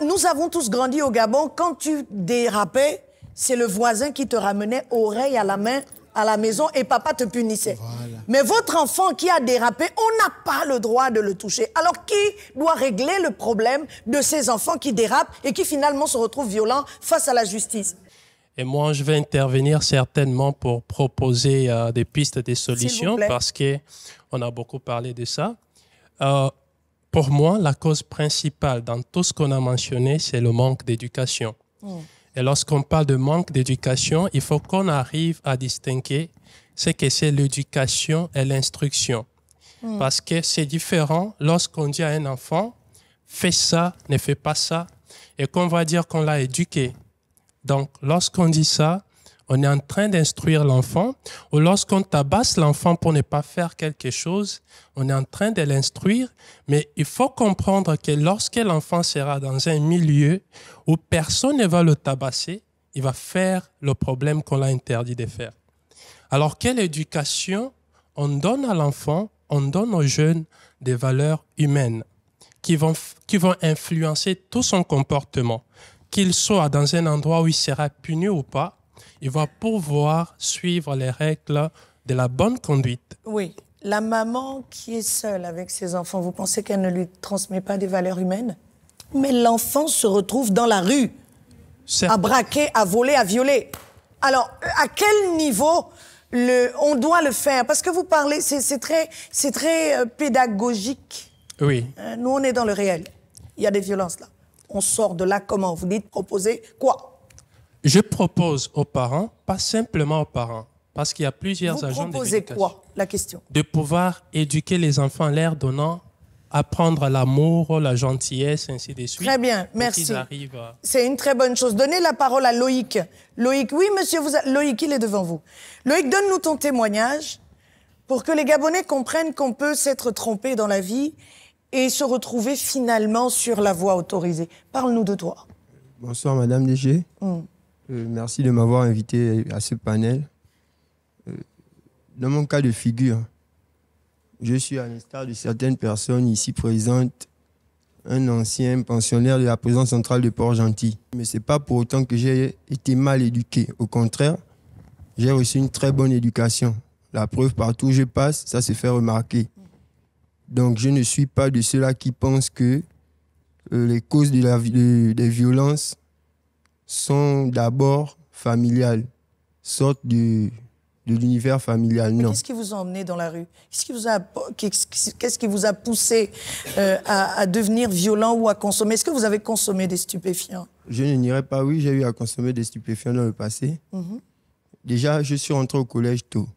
Nous avons tous grandi au Gabon. Quand tu dérapais, c'est le voisin qui te ramenait oreille à la main à la maison et papa te punissait. Voilà. Mais votre enfant qui a dérapé, on n'a pas le droit de le toucher. Alors qui doit régler le problème de ces enfants qui dérapent et qui finalement se retrouvent violents face à la justice? Et moi, je vais intervenir certainement pour proposer des pistes, des solutions, parce qu'on a beaucoup parlé de ça. Pour moi, la cause principale dans tout ce qu'on a mentionné, c'est le manque d'éducation. Et lorsqu'on parle de manque d'éducation, il faut qu'on arrive à distinguer ce que c'est l'éducation et l'instruction. Parce que c'est différent lorsqu'on dit à un enfant, fais ça, ne fais pas ça, et qu'on va dire qu'on l'a éduqué. Donc, lorsqu'on dit ça, on est en train d'instruire l'enfant, ou lorsqu'on tabasse l'enfant pour ne pas faire quelque chose, on est en train de l'instruire, mais il faut comprendre que lorsque l'enfant sera dans un milieu où personne ne va le tabasser, il va faire le problème qu'on l'a interdit de faire. Alors, quelle éducation on donne à l'enfant, on donne aux jeunes des valeurs humaines qui vont influencer tout son comportement. Qu'il soit dans un endroit où il sera puni ou pas, il va pouvoir suivre les règles de la bonne conduite. Oui. La maman qui est seule avec ses enfants, vous pensez qu'elle ne lui transmet pas des valeurs humaines? Mais l'enfant se retrouve dans la rue, à braquer, à voler, à violer. Alors, à quel niveau on doit le faire? Parce que vous parlez, c'est très pédagogique. Oui. Nous, on est dans le réel. Il y a des violences là. On sort de là comment? Vous dites proposer quoi? Je propose aux parents, pas simplement aux parents, parce qu'il y a plusieurs agents d'éducation. Vous proposez quoi, la question? De pouvoir éduquer les enfants en leur donnant, apprendre l'amour, la gentillesse, ainsi de suite. Très bien, merci. C'est une très bonne chose. Donnez la parole à Loïc. Loïc, oui monsieur, Loïc, il est devant vous. Loïc, donne-nous ton témoignage pour que les Gabonais comprennent qu'on peut s'être trompé dans la vie et se retrouver finalement sur la voie autorisée. Parle-nous de toi. Bonsoir Madame DG. Merci de m'avoir invité à ce panel. Dans mon cas de figure, je suis à l'instar de certaines personnes ici présentes, un ancien pensionnaire de la prison centrale de Port-Gentil. Mais ce n'est pas pour autant que j'ai été mal éduqué. Au contraire, j'ai reçu une très bonne éducation. La preuve, partout où je passe, ça se fait remarquer. Donc, je ne suis pas de ceux-là qui pensent que les causes des violences sont d'abord familiales, sortent de l'univers familial. Non. Qu'est-ce qui vous a emmené dans la rue? Qu'est-ce qui vous a poussé à devenir violent ou à consommer? Est-ce que vous avez consommé des stupéfiants? Je ne nierai pas, oui, j'ai eu à consommer des stupéfiants dans le passé. Déjà, je suis rentré au collège tôt.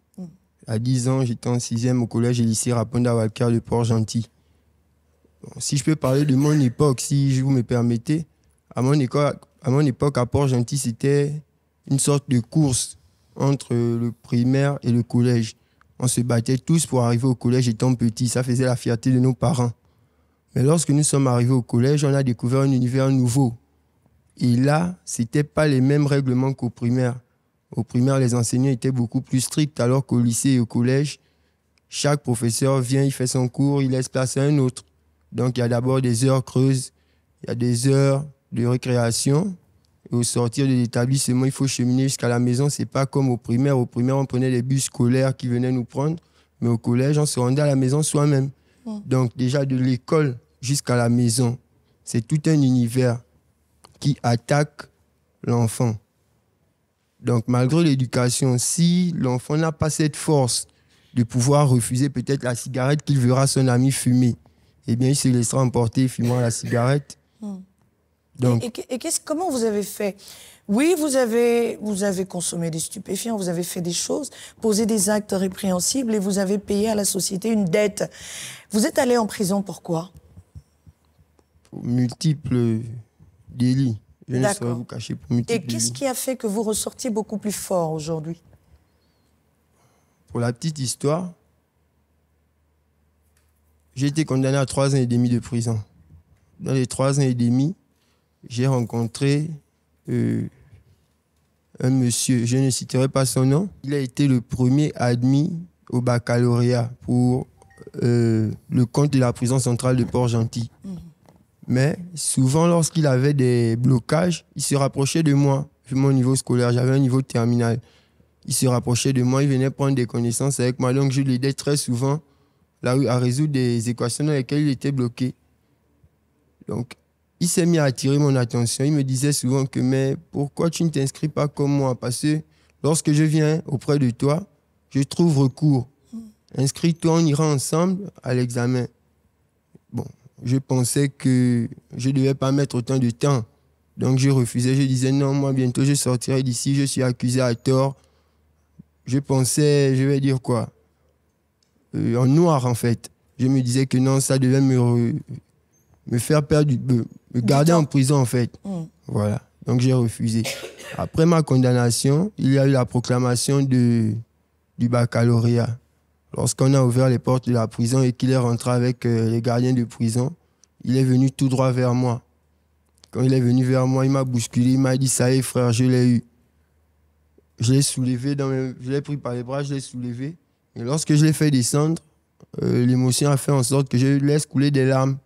À 10 ans, j'étais en 6e au collège et lycée Raponda Walker de Port-Gentil. Bon, si je peux parler de mon époque, si vous me permettez, à mon époque, à Port-Gentil, c'était une sorte de course entre le primaire et le collège. On se battait tous pour arriver au collège étant petits. Ça faisait la fierté de nos parents. Mais lorsque nous sommes arrivés au collège, on a découvert un univers nouveau. Et là, ce n'était pas les mêmes règlements qu'au primaire. Au primaire, les enseignants étaient beaucoup plus stricts, alors qu'au lycée et au collège, chaque professeur vient, il fait son cours, il laisse place à un autre. Donc, il y a d'abord des heures creuses, il y a des heures de récréation. Et au sortir de l'établissement, il faut cheminer jusqu'à la maison. Ce n'est pas comme au primaire. Au primaire, on prenait des bus scolaires qui venaient nous prendre. Mais au collège, on se rendait à la maison soi-même. Donc, déjà de l'école jusqu'à la maison, c'est tout un univers qui attaque l'enfant. Donc, malgré l'éducation, si l'enfant n'a pas cette force de pouvoir refuser peut-être la cigarette qu'il verra son ami fumer, eh bien, il se laissera emporter fumant la cigarette. Donc, comment vous avez fait? Oui, vous avez consommé des stupéfiants, vous avez fait des choses, posé des actes répréhensibles et vous avez payé à la société une dette. Vous êtes allé en prison pourquoi? Pour multiples délits. Je ne saurais vous cacher pour multiples délits. Et qu'est-ce qui a fait que vous ressortiez beaucoup plus fort aujourd'hui? pour la petite histoire, j'ai été condamné à 3 ans et demi de prison. Dans les 3 ans et demi, j'ai rencontré un monsieur, je ne citerai pas son nom. Il a été le premier admis au baccalauréat pour le compte de la prison centrale de Port-Gentil. Mais souvent, lorsqu'il avait des blocages, il se rapprochait de moi, vu mon niveau scolaire. J'avais un niveau terminal. Il se rapprochait de moi, il venait prendre des connaissances avec moi. Donc, je l'aidais très souvent à résoudre des équations dans lesquelles il était bloqué. Donc, il s'est mis à attirer mon attention. Il me disait souvent que, mais pourquoi tu ne t'inscris pas comme moi? Parce que lorsque je viens auprès de toi, je trouve recours. Inscris-toi, on ira ensemble à l'examen. Bon, je pensais que je ne devais pas mettre autant de temps. Donc, je refusais. Je disais, non, moi, bientôt, je sortirai d'ici. Je suis accusé à tort. Je pensais, je vais dire quoi, en noir, en fait. Je me disais que non, ça devait me faire perdre, me garder en prison, en fait. Voilà. Donc, j'ai refusé. Après ma condamnation, il y a eu la proclamation du baccalauréat. Lorsqu'on a ouvert les portes de la prison et qu'il est rentré avec les gardiens de prison, il est venu tout droit vers moi. Quand il est venu vers moi, il m'a bousculé, il m'a dit, ça y est, frère, je l'ai eu. Je l'ai soulevé, je l'ai pris par les bras, je l'ai soulevé. Et lorsque je l'ai fait descendre, l'émotion a fait en sorte que je laisse couler des larmes.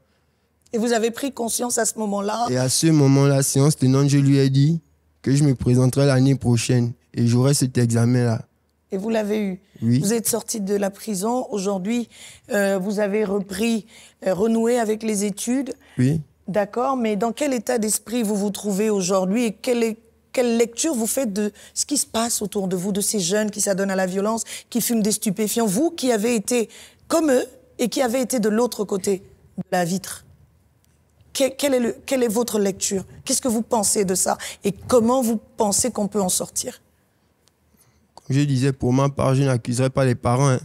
Et vous avez pris conscience à ce moment-là? Et à ce moment-là, séance tenante, je lui ai dit que je me présenterai l'année prochaine et j'aurai cet examen-là. Et vous l'avez eu? Oui. Vous êtes sorti de la prison. Aujourd'hui, vous avez renoué avec les études. Oui. D'accord, mais dans quel état d'esprit vous vous trouvez aujourd'hui et quelle lecture vous faites de ce qui se passe autour de vous, de ces jeunes qui s'adonnent à la violence, qui fument des stupéfiants, vous qui avez été comme eux et qui avez été de l'autre côté de la vitre? Quelle est votre lecture? Qu'est-ce que vous pensez de ça? Et comment vous pensez qu'on peut en sortir? Comme je disais, pour ma part, je n'accuserai pas les parents. Hein.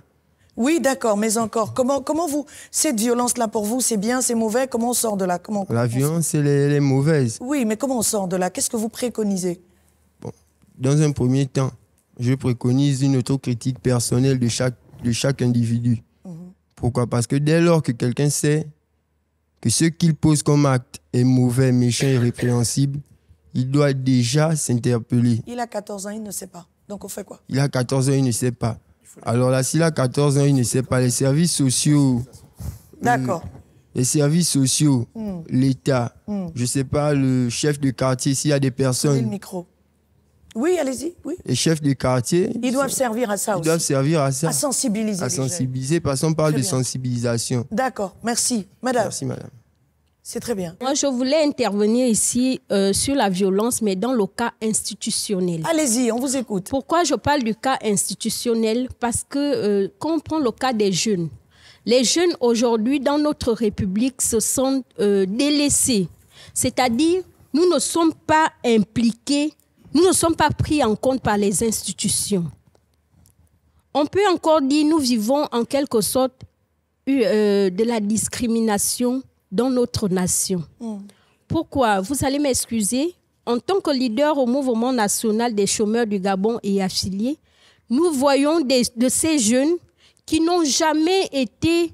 Oui, d'accord, mais encore, comment vous... Cette violence-là, pour vous, c'est bien, c'est mauvais? Comment on sort de là? La violence, elle est mauvaise. Oui, mais comment on sort de là? Qu'est-ce que vous préconisez? Bon, dans un premier temps, je préconise une autocritique personnelle de chaque individu. Pourquoi? Parce que dès lors que quelqu'un sait que ce qu'il pose comme acte est mauvais, méchant et répréhensible, il doit déjà s'interpeller. Il a 14 ans, il ne sait pas. Donc on fait quoi? Il a 14 ans, il ne sait pas. Alors là, s'il a 14 ans, il ne sait pas. Les services sociaux... D'accord. Les services sociaux, l'État, je ne sais pas, le chef de quartier, s'il y a des personnes... le micro. Oui, allez-y, oui. Les chefs de quartier... Ils doivent servir à ça aussi. Ils doivent servir à ça. À sensibiliser. À sensibiliser, parce qu'on parle de sensibilisation. D'accord, merci. Madame. Merci, madame. C'est très bien. Moi, je voulais intervenir ici sur la violence, mais dans le cas institutionnel. Allez-y, on vous écoute. Pourquoi je parle du cas institutionnel? Parce que quand on prend le cas des jeunes, les jeunes aujourd'hui dans notre République se sentent délaissés. C'est-à-dire, nous ne sommes pas impliqués, nous ne sommes pas pris en compte par les institutions. On peut encore dire, nous vivons en quelque sorte de la discrimination dans notre nation. Pourquoi? Vous allez m'excuser. En tant que leader au mouvement national des chômeurs du Gabon et affiliés, nous voyons de ces jeunes qui n'ont jamais été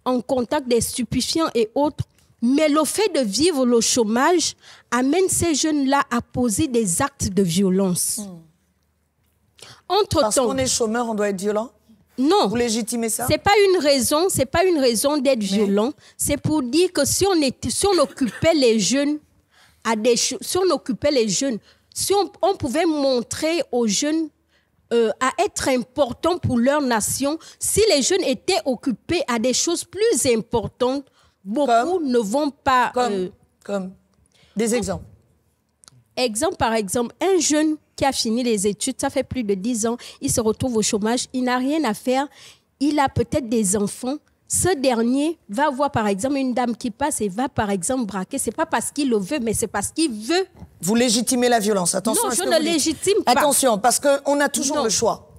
en contact des stupéfiants et autres, mais le fait de vivre le chômage amène ces jeunes-là à poser des actes de violence. Parce qu'on est chômeur, on doit être violent? Non. Vous légitimez ça? C'est pas une raison d'être violent. C'est pour dire que si on occupait les jeunes si on pouvait montrer aux jeunes à être importants pour leur nation, si les jeunes étaient occupés à des choses plus importantes, beaucoup ne vont pas... Comme des exemples. Par exemple, un jeune qui a fini les études, ça fait plus de 10 ans, il se retrouve au chômage, il n'a rien à faire, il a peut-être des enfants. Ce dernier va voir par exemple une dame qui passe et va par exemple braquer. Ce n'est pas parce qu'il le veut, mais c'est parce qu'il veut. Vous légitimez la violence, attention. Non, je ne légitime pas. Attention, parce qu'on a toujours le choix.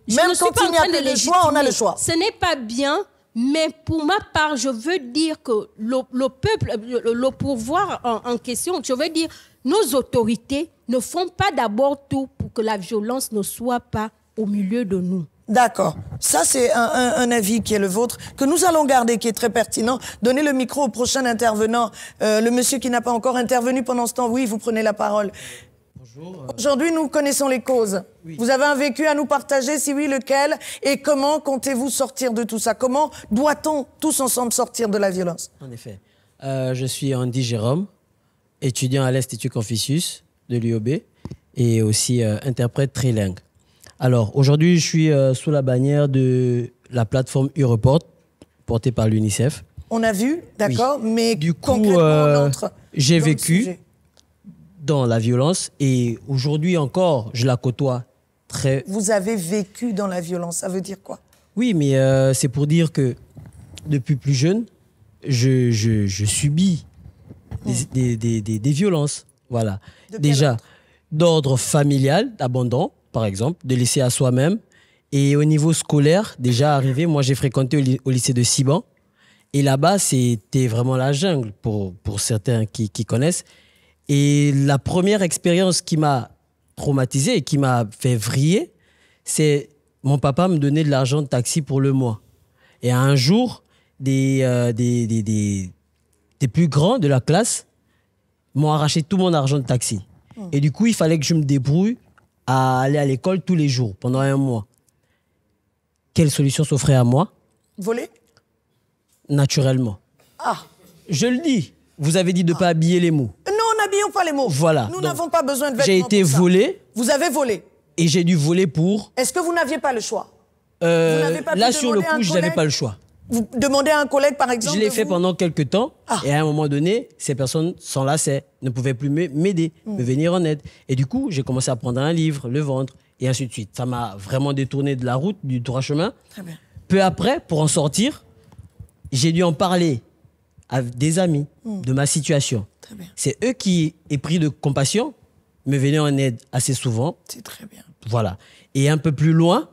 Même quand il n'y a plus de choix, on a le choix. Ce n'est pas bien, mais pour ma part, je veux dire que le peuple, le pouvoir en question, je veux dire, nos autorités ne font pas d'abord tout pour que la violence ne soit pas au milieu de nous. D'accord. Ça, c'est un avis qui est le vôtre, que nous allons garder, qui est très pertinent. Donnez le micro au prochain intervenant. Le monsieur qui n'a pas encore intervenu pendant ce temps, oui, vous prenez la parole. Bonjour. Aujourd'hui, nous connaissons les causes. Oui. Vous avez un vécu à nous partager, si oui, lequel? Et comment comptez-vous sortir de tout ça? Comment doit-on tous ensemble sortir de la violence? En effet. Je suis Andy Jérôme, étudiant à l'Institut Confucius de l'UOB et aussi interprète trilingue. Alors, aujourd'hui, je suis sous la bannière de la plateforme Ureport, portée par l'UNICEF. On a vu, d'accord, oui. Mais du coup, j'ai vécu dans la violence et aujourd'hui encore, je la côtoie très... Vous avez vécu dans la violence, ça veut dire quoi? Oui, mais c'est pour dire que depuis plus jeune, je subis des violences. Voilà. Déjà, d'ordre familial, d'abandon, par exemple, de laisser à soi-même. Et au niveau scolaire, déjà arrivé, moi j'ai fréquenté au lycée de Siban. Et là-bas, c'était vraiment la jungle pour certains qui connaissent. Et la première expérience qui m'a traumatisé et qui m'a fait vriller, c'est mon papa me donnait de l'argent de taxi pour le mois. Et un jour, des plus grands de la classe m'ont arraché tout mon argent de taxi. Et du coup, il fallait que je me débrouille à aller à l'école tous les jours, pendant un mois. Quelle solution s'offrait à moi? Voler? Naturellement. Ah. Je le dis. Vous avez dit de ne pas habiller les mots. Non, n'habillons pas les mots. Voilà. Nous n'avons pas besoin de vêtements. J'ai été volé. Vous avez volé? Et j'ai dû voler pour... Est-ce que vous n'aviez pas le choix? Là, sur le coup, je n'avais pas le choix. Vous demandez à un collègue, par exemple? Je l'ai fait pendant quelques temps. Et à un moment donné, ces personnes s'enlaçaient, ne pouvaient plus m'aider, me venir en aide. Et du coup, j'ai commencé à prendre un livre, le vendre, et ainsi de suite. Ça m'a vraiment détourné de la route, du droit chemin. Très bien. Peu après, pour en sortir, j'ai dû en parler à des amis de ma situation. C'est eux qui, épris de compassion, me venaient en aide assez souvent. C'est très bien. Voilà. Et un peu plus loin,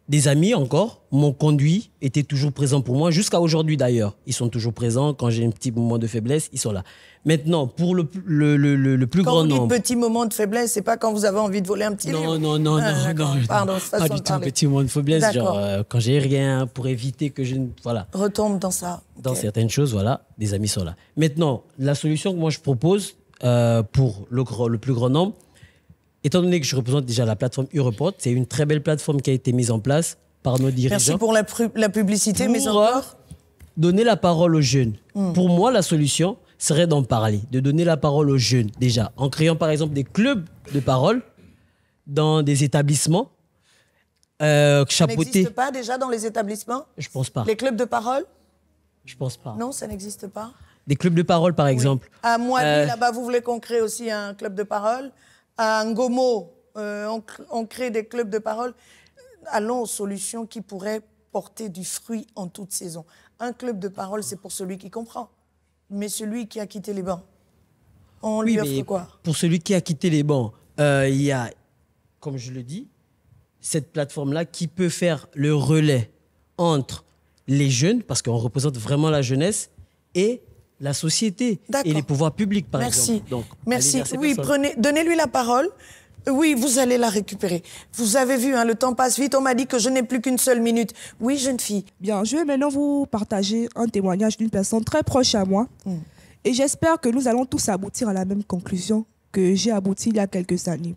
des amis encore m'ont conduit, étaient toujours présents pour moi, jusqu'à aujourd'hui d'ailleurs. Ils sont toujours présents. Quand j'ai un petit moment de faiblesse, ils sont là. Maintenant, pour le plus grand nombre... Quand vous dites petit moment de faiblesse, c'est pas quand vous avez envie de voler un petit livre? Non. Pardon, pas du tout petit moment de faiblesse. Genre, quand j'ai rien, pour éviter que je... Voilà. Retombe dans ça. Dans certaines choses, voilà, des amis sont là. Maintenant, la solution que moi je propose pour le plus grand nombre, étant donné que je représente déjà la plateforme Ureport, c'est une très belle plateforme qui a été mise en place par nos dirigeants. Merci pour la publicité, mais encore donner la parole aux jeunes. Pour moi, la solution serait d'en parler, de donner la parole aux jeunes, déjà, en créant par exemple des clubs de parole dans des établissements. Ça n'existe pas déjà dans les établissements? Je pense pas. Les clubs de parole? Je pense pas. Non, ça n'existe pas. Des clubs de parole, par exemple. À Moabi, là-bas, vous voulez qu'on crée aussi un club de parole? À Ngomo, on crée des clubs de parole. Allons aux solutions qui pourraient porter du fruit en toute saison. Un club de parole, c'est pour celui qui comprend. Mais celui qui a quitté les bancs, on lui offre quoi? Pour celui qui a quitté les bancs, il y a, comme je le dis, cette plateforme-là qui peut faire le relais entre les jeunes, parce qu'on représente vraiment la jeunesse, et la société et les pouvoirs publics, par exemple. Donc, merci. Oui, donnez-lui la parole. Oui, vous allez la récupérer. Vous avez vu, hein, le temps passe vite. On m'a dit que je n'ai plus qu'une seule minute. Oui, jeune fille. Bien, je vais maintenant vous partager un témoignage d'une personne très proche à moi. Et j'espère que nous allons tous aboutir à la même conclusion que j'ai abouti il y a quelques années.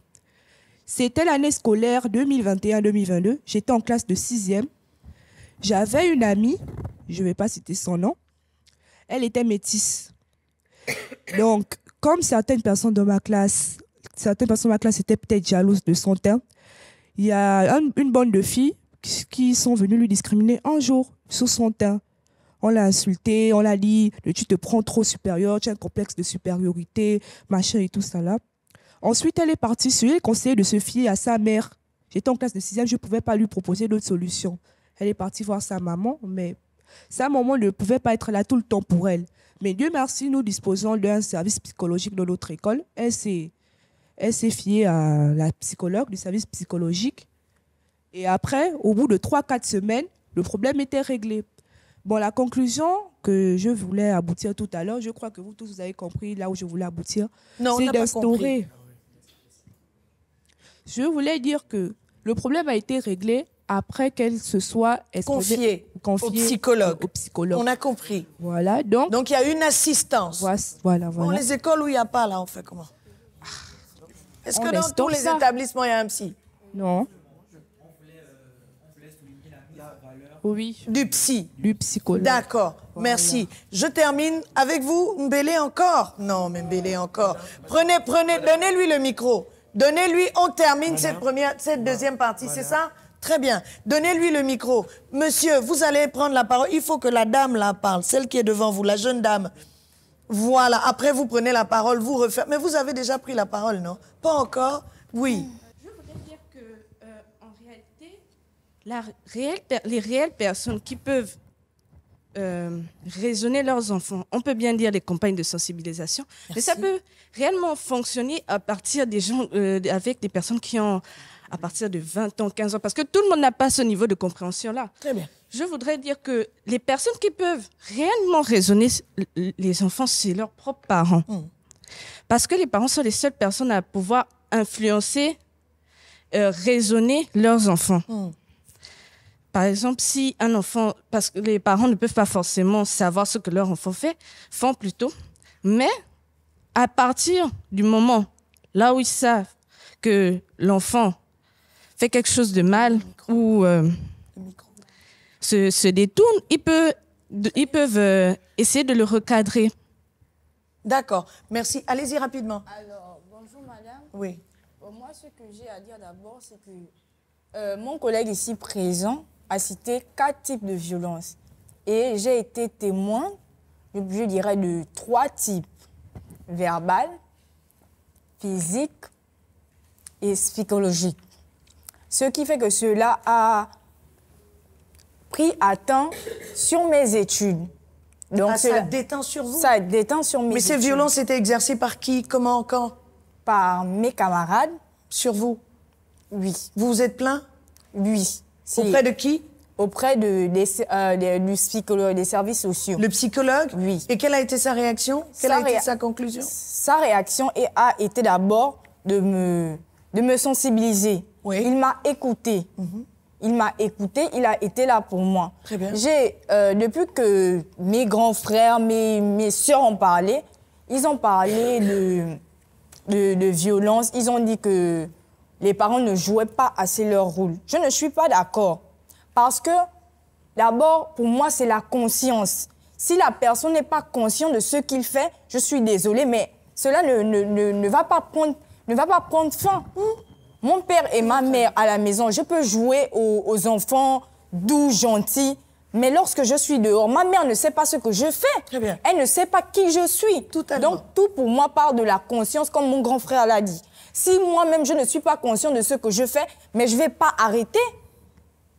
C'était l'année scolaire 2021-2022. J'étais en classe de 6e. J'avais une amie, je ne vais pas citer son nom. Elle était métisse. Donc, comme certaines personnes de ma classe étaient peut-être jalouses de son teint, il y a une bande de filles qui sont venues lui discriminer un jour sur son teint. On l'a insulté, on l'a dit, tu te prends trop supérieur, tu as un complexe de supériorité, machin et tout ça là. Ensuite, elle est partie sur le conseil de se fier à sa mère. J'étais en classe de 6e, je ne pouvais pas lui proposer d'autres solutions. Elle est partie voir sa maman, mais sa maman ne pouvait pas être là tout le temps pour elle. Mais Dieu merci, nous disposons d'un service psychologique dans notre école. Elle s'est fiée à la psychologue du service psychologique. Et après, au bout de 3-4 semaines, le problème était réglé. Bon, la conclusion que je voulais aboutir tout à l'heure, je crois que vous tous vous avez compris là où je voulais aboutir, c'est d'instaurer. Je voulais dire que Le problème a été réglé après qu'elle se soit Confiée au psychologue. On a compris. Voilà, donc il y a une assistance. Voilà. Bon, les écoles où il n'y a pas, là, on fait comment? Est-ce que dans tous les établissements, il y a un psy? Non. Oui. Du psy. Du psychologue. D'accord, merci. Je termine avec vous, Mbélé encore? Non, mais Mbélé encore. Donnez-lui le micro. Donnez-lui, on termine cette deuxième partie, c'est ça? Très bien. Donnez-lui le micro. Monsieur, vous allez prendre la parole. Il faut que la dame là parle, celle qui est devant vous, la jeune dame. Voilà, après vous prenez la parole, vous refaites. Mais vous avez déjà pris la parole, non? Pas encore? Oui. Je voudrais dire que, en réalité, les réelles personnes qui peuvent raisonner leurs enfants, on peut bien dire des campagnes de sensibilisation, mais ça peut réellement fonctionner à partir des gens, avec des personnes qui ont à partir de 20 ans, 15 ans, parce que tout le monde n'a pas ce niveau de compréhension-là. Très bien. Je voudrais dire que les personnes qui peuvent réellement raisonner les enfants, c'est leurs propres parents. Parce que les parents sont les seules personnes à pouvoir influencer, raisonner leurs enfants. Par exemple, si un enfant, parce que les parents ne peuvent pas forcément savoir ce que leur enfant font plutôt, mais à partir du moment là où ils savent que l'enfant fait quelque chose de mal ou se détourne, ils peuvent essayer de le recadrer. D'accord, merci. Allez-y rapidement. Alors, bonjour madame. Oui. Moi, ce que j'ai à dire d'abord, c'est que mon collègue ici présent a cité 4 types de violences. Et j'ai été témoin, je dirais, de 3 types. Verbal, physique et psychologique. Ce qui fait que cela a pris à temps sur mes études. Donc ça détend sur vous? Ça détend sur mes études. Mais ces violences étaient exercées par qui? Comment? Quand? Par mes camarades. Sur vous? Oui. Vous vous êtes plaint? Oui. Auprès de qui? Auprès du psychologue, des services sociaux. Le psychologue? Oui. Et quelle a été sa réaction? Quelle a été sa conclusion? Sa réaction a été d'abord de me sensibiliser. Oui. Il m'a écouté. Il m'a écouté, il a été là pour moi. Très bien. Depuis que mes grands frères, mes sœurs ont parlé, ils ont parlé de violence. Ils ont dit que les parents ne jouaient pas assez leur rôle. Je ne suis pas d'accord. Parce que, d'abord, pour moi, c'est la conscience. Si la personne n'est pas consciente de ce qu'il fait, je suis désolée, mais cela ne va pas prendre fin. Mon père et ma mère à la maison, je peux jouer aux enfants doux, gentils, mais lorsque je suis dehors, ma mère ne sait pas ce que je fais. Très bien. Elle ne sait pas qui je suis. Donc, tout pour moi part de la conscience, comme mon grand frère l'a dit. Si moi-même, je ne suis pas conscient de ce que je fais, mais je ne vais pas arrêter.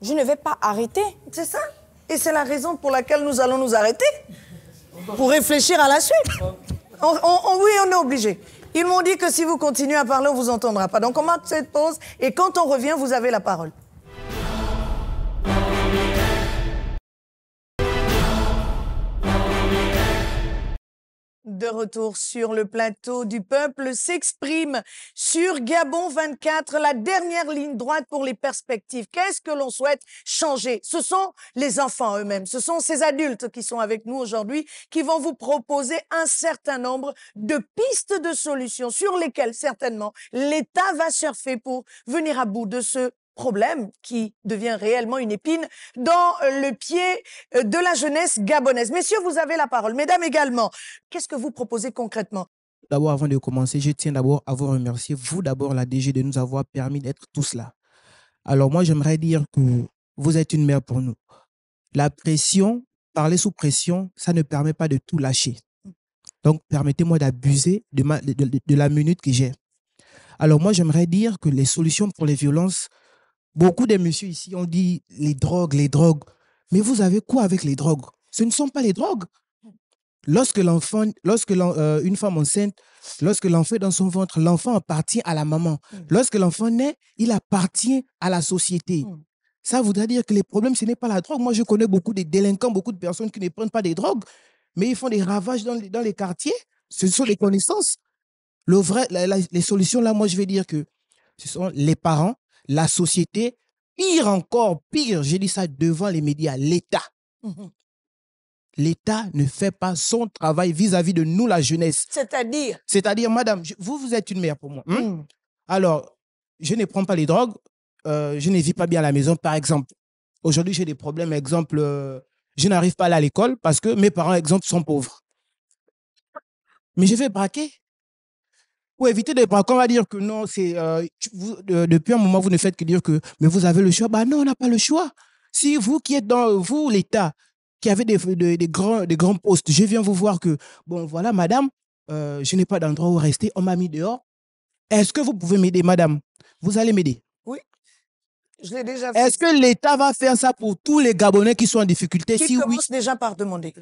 Je ne vais pas arrêter. C'est ça. Et c'est la raison pour laquelle nous allons nous arrêter. Pour réfléchir à la suite. Oui, on est obligé. Ils m'ont dit que si vous continuez à parler, on ne vous entendra pas. Donc on marque cette pause et quand on revient, vous avez la parole. De retour sur le plateau du Peuple s'exprime sur Gabon 24, la dernière ligne droite pour les perspectives. Qu'est-ce que l'on souhaite changer? Ce sont les enfants eux-mêmes, ce sont ces adultes qui sont avec nous aujourd'hui, qui vont vous proposer un certain nombre de pistes de solutions sur lesquelles certainement l'État va surfer pour venir à bout de ce problème qui devient réellement une épine dans le pied de la jeunesse gabonaise. Messieurs, vous avez la parole. Mesdames également, qu'est-ce que vous proposez concrètement? D'abord, avant de commencer, je tiens d'abord à vous remercier, vous d'abord la DG, de nous avoir permis d'être tous là. Alors moi, j'aimerais dire que vous êtes une mère pour nous. La pression, parler sous pression, ça ne permet pas de tout lâcher. Donc, permettez-moi d'abuser de la minute que j'ai. Alors moi, j'aimerais dire que les solutions pour les violences, beaucoup de messieurs ici ont dit les drogues. Mais vous avez quoi avec les drogues? Ce ne sont pas les drogues. Lorsque une femme enceinte, lorsque l'enfant est dans son ventre, l'enfant appartient à la maman. Lorsque l'enfant naît, il appartient à la société. Ça voudrait dire que les problèmes, ce n'est pas la drogue. Moi, je connais beaucoup de délinquants, beaucoup de personnes qui ne prennent pas des drogues, mais ils font des ravages dans les quartiers. Ce sont les connaissances. Les solutions, là, moi, je vais dire que ce sont les parents, la société, pire encore, pire, j'ai dit ça devant les médias, l'État. L'État ne fait pas son travail vis-à-vis de nous, la jeunesse. C'est-à-dire? C'est-à-dire, madame, vous êtes une mère pour moi. Alors, je ne prends pas les drogues, je ne vis pas bien à la maison, par exemple. Aujourd'hui, j'ai des problèmes, exemple, je n'arrive pas à aller à l'école parce que mes parents, exemple, sont pauvres. Mais je vais braquer. Pour éviter de braquer, on va dire que non, c'est depuis un moment, vous ne faites que dire que mais vous avez le choix. Bah non, on n'a pas le choix. Si vous qui êtes dans, vous, l'État, qui avez des grands postes, je viens vous voir que, bon, voilà, madame, je n'ai pas d'endroit où rester, on m'a mis dehors. Est-ce que vous pouvez m'aider, madame? Vous allez m'aider? Oui, je l'ai déjà fait. Est-ce que l'État va faire ça pour tous les Gabonais qui sont en difficulté? Qui commence déjà par demander.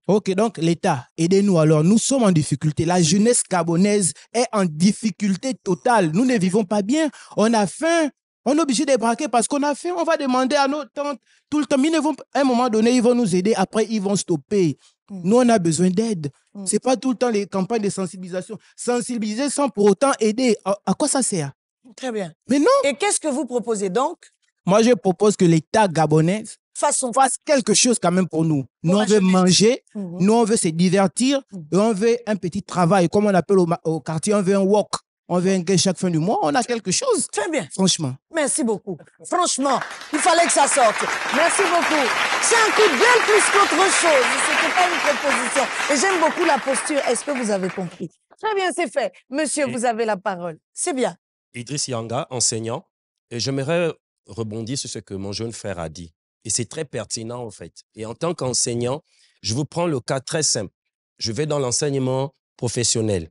Ok, donc l'État, aidez-nous alors. Nous sommes en difficulté. La jeunesse gabonaise est en difficulté totale. Nous ne vivons pas bien. On a faim. On est obligé de braquer parce qu'on a faim. On va demander à nos tantes tout le temps. Mais à un moment donné, ils vont nous aider. Après, ils vont stopper. Nous, on a besoin d'aide. Ce n'est pas tout le temps les campagnes de sensibilisation. Sensibiliser sans pour autant aider. À quoi ça sert? Très bien. Mais non. Et qu'est-ce que vous proposez donc? Moi, je propose que l'État gabonais fasse quelque chose quand même pour nous. Nous, on veut manger, nous, on veut se divertir, et on veut un petit travail. Comme on appelle au quartier, on veut un walk. On veut un gain chaque fin du mois. On a quelque chose. Très bien. Franchement. Merci beaucoup. Franchement, il fallait que ça sorte. Merci beaucoup. C'est un coup de gueule plus qu'autre chose. Ce n'était pas une proposition. Et j'aime beaucoup la posture. Est-ce que vous avez compris? Très bien, c'est fait. Monsieur, vous avez la parole. C'est bien. Idriss Yanga, enseignant. Et j'aimerais rebondir sur ce que mon jeune frère a dit. Et c'est très pertinent, en fait. Et en tant qu'enseignant, je vous prends le cas très simple. Je vais dans l'enseignement professionnel.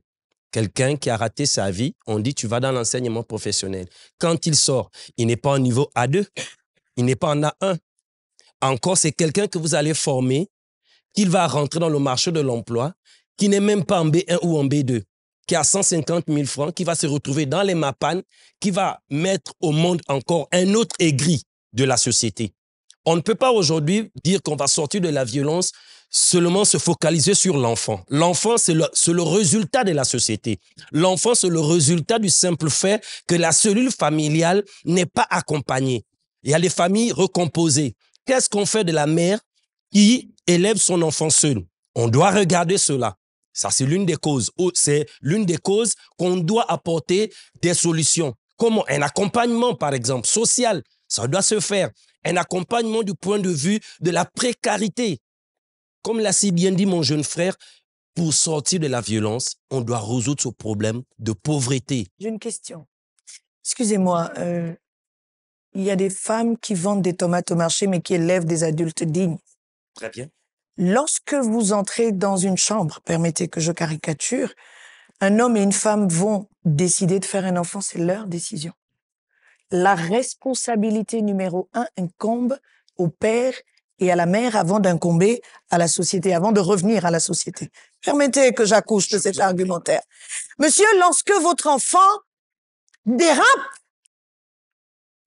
Quelqu'un qui a raté sa vie, on dit tu vas dans l'enseignement professionnel. Quand il sort, il n'est pas en niveau A2, il n'est pas en A1. Encore, c'est quelqu'un que vous allez former, qu'il va rentrer dans le marché de l'emploi, qui n'est même pas en B1 ou en B2, qui a 150 000 francs, qui va se retrouver dans les MAPAN, qui va mettre au monde encore un autre aigri de la société. On ne peut pas aujourd'hui dire qu'on va sortir de la violence seulement se focaliser sur l'enfant. L'enfant, c'est le résultat de la société. L'enfant, c'est le résultat du simple fait que la cellule familiale n'est pas accompagnée. Il y a les familles recomposées. Qu'est-ce qu'on fait de la mère qui élève son enfant seul? On doit regarder cela. Ça, c'est l'une des causes. C'est l'une des causes qu'on doit apporter des solutions. Comment? Un accompagnement, par exemple, social. Ça doit se faire. Un accompagnement du point de vue de la précarité. Comme l'a si bien dit mon jeune frère, pour sortir de la violence, on doit résoudre ce problème de pauvreté. J'ai une question. Excusez-moi, il y a des femmes qui vendent des tomates au marché, mais qui élèvent des adultes dignes. Très bien. Lorsque vous entrez dans une chambre, permettez que je caricature, un homme et une femme vont décider de faire un enfant, c'est leur décision. La responsabilité numéro 1 incombe au père et à la mère avant d'incomber à la société, avant de revenir à la société. Permettez que j'accouche de cet argumentaire. Monsieur, lorsque votre enfant dérape,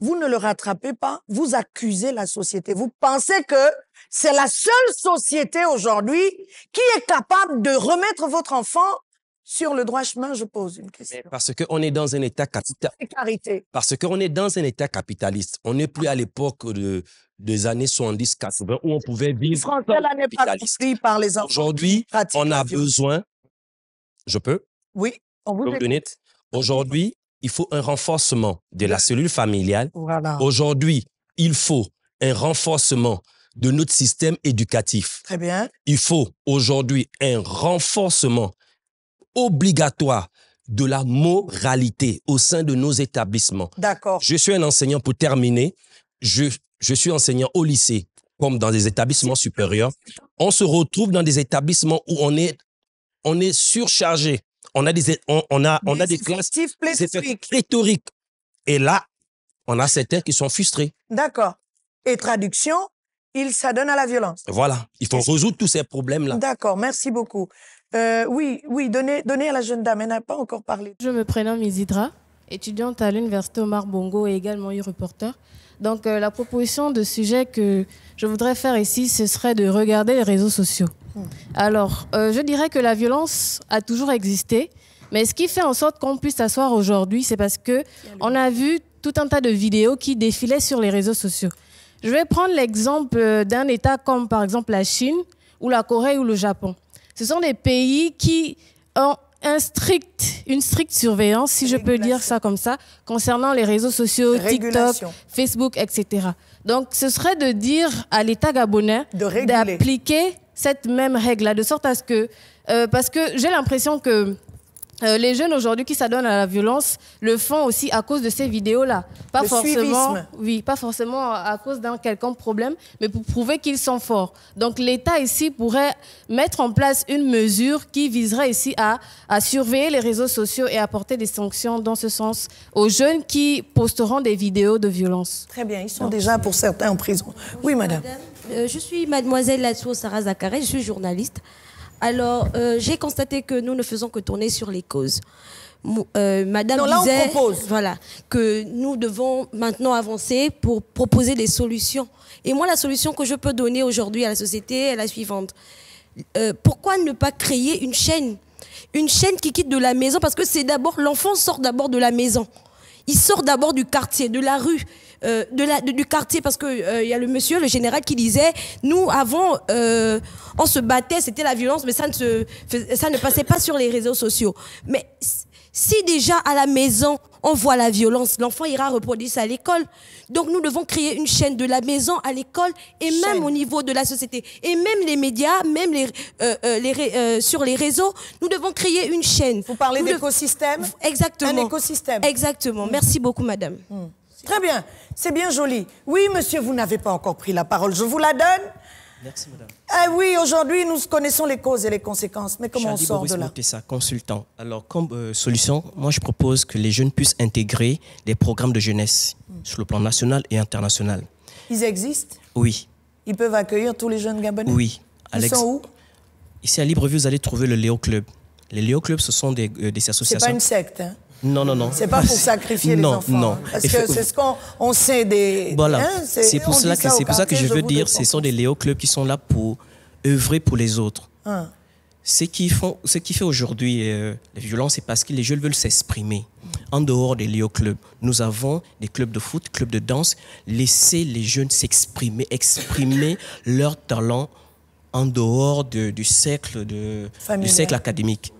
vous ne le rattrapez pas, vous accusez la société. Vous pensez que c'est la seule société aujourd'hui qui est capable de remettre votre enfant sur le droit chemin, je pose une question. Parce qu'on est dans un état capitaliste. Parce qu'on est dans un état capitaliste. On n'est plus à l'époque des années 70-80 où on pouvait vivre. Le français là n'est pas compris par les enfants. Aujourd'hui, on a besoin. Je peux? Oui, on vous écoute. Aujourd'hui, il faut un renforcement de la cellule familiale. Voilà. Aujourd'hui, il faut un renforcement de notre système éducatif. Très bien. Il faut aujourd'hui un renforcement obligatoire de la moralité au sein de nos établissements. D'accord. Je suis un enseignant, pour terminer, je suis enseignant au lycée, comme dans des établissements supérieurs. On se retrouve dans des établissements où on est surchargé. On a des classes pléthoriques. Et là, on a certains qui sont frustrés. D'accord. Et traduction, il s'adonne à la violence. Voilà. Il faut résoudre tous ces problèmes-là. D'accord. Merci beaucoup. Oui, donnez à la jeune dame. Elle n'a pas encore parlé. Je me prénomme Isidra, étudiante à l'université Omar Bongo et également e-reporter. Donc, la proposition de sujet que je voudrais faire ici, ce serait de regarder les réseaux sociaux. Alors, je dirais que la violence a toujours existé, mais ce qui fait en sorte qu'on puisse s'asseoir aujourd'hui, c'est parce que on a vu tout un tas de vidéos qui défilaient sur les réseaux sociaux. Je vais prendre l'exemple d'un État comme par exemple la Chine ou la Corée ou le Japon. Ce sont des pays qui ont une stricte surveillance, si je peux dire ça comme ça, concernant les réseaux sociaux, TikTok, Facebook, etc. Donc, ce serait de dire à l'État gabonais d'appliquer cette même règle-là, de sorte à ce que... parce que j'ai l'impression que les jeunes aujourd'hui qui s'adonnent à la violence le font aussi à cause de ces vidéos-là. Pas forcément à cause d'un quelconque problème, mais pour prouver qu'ils sont forts. Donc l'État ici pourrait mettre en place une mesure qui viserait ici à surveiller les réseaux sociaux et apporter des sanctions dans ce sens aux jeunes qui posteront des vidéos de violence. Très bien, ils sont déjà pour certains en prison. Oui, madame. Je suis mademoiselle Latsou Sarah Zakaré, je suis journaliste. Alors, j'ai constaté que nous ne faisons que tourner sur les causes. Madame disait voilà, que nous devons maintenant avancer pour proposer des solutions. Et moi, la solution que je peux donner aujourd'hui à la société est la suivante. Pourquoi ne pas créer une chaîne qui quitte de la maison? Parce que c'est d'abord, l'enfant sort d'abord de la maison. Il sort d'abord du quartier, de la rue, du quartier, parce que y a le monsieur, le général, qui disait, nous, avant, on se battait, c'était la violence, mais ça ne passait pas sur les réseaux sociaux. Mais si déjà à la maison, on voit la violence, l'enfant ira reproduire ça à l'école. Donc nous devons créer une chaîne de la maison à l'école et même au niveau de la société. Et même les médias, même sur les réseaux, nous devons créer une chaîne. Vous parlez d'écosystème? Exactement. Un écosystème. Exactement. Merci beaucoup, madame. Très bien. C'est bien joli. Oui, monsieur, vous n'avez pas encore pris la parole. Je vous la donne. Merci, madame. Ah oui, aujourd'hui, nous connaissons les causes et les conséquences. Mais comment on sort de là? Ça, consultant. Alors, comme solution, moi, je propose que les jeunes puissent intégrer des programmes de jeunesse sur le plan national et international. Ils existent? Oui. Ils peuvent accueillir tous les jeunes Gabonais? Oui. Ils sont où? Ici, à Libreville, vous allez trouver le Léo Club. Les Léo Club, ce sont des associations. C'est pas une secte, hein? Non, non, non. C'est pas pour sacrifier les enfants. Non, hein, parce que c'est ce qu'on sait des... Voilà. Hein, c'est pour ça que je veux dire, ce sont des Léo Clubs qui sont là pour œuvrer pour les autres. Hein. Ce qui fait aujourd'hui les violences, c'est parce que les jeunes veulent s'exprimer. En dehors des Léo Clubs, nous avons des clubs de foot, clubs de danse. Laissez les jeunes s'exprimer, exprimer leur talent en dehors du cercle académique.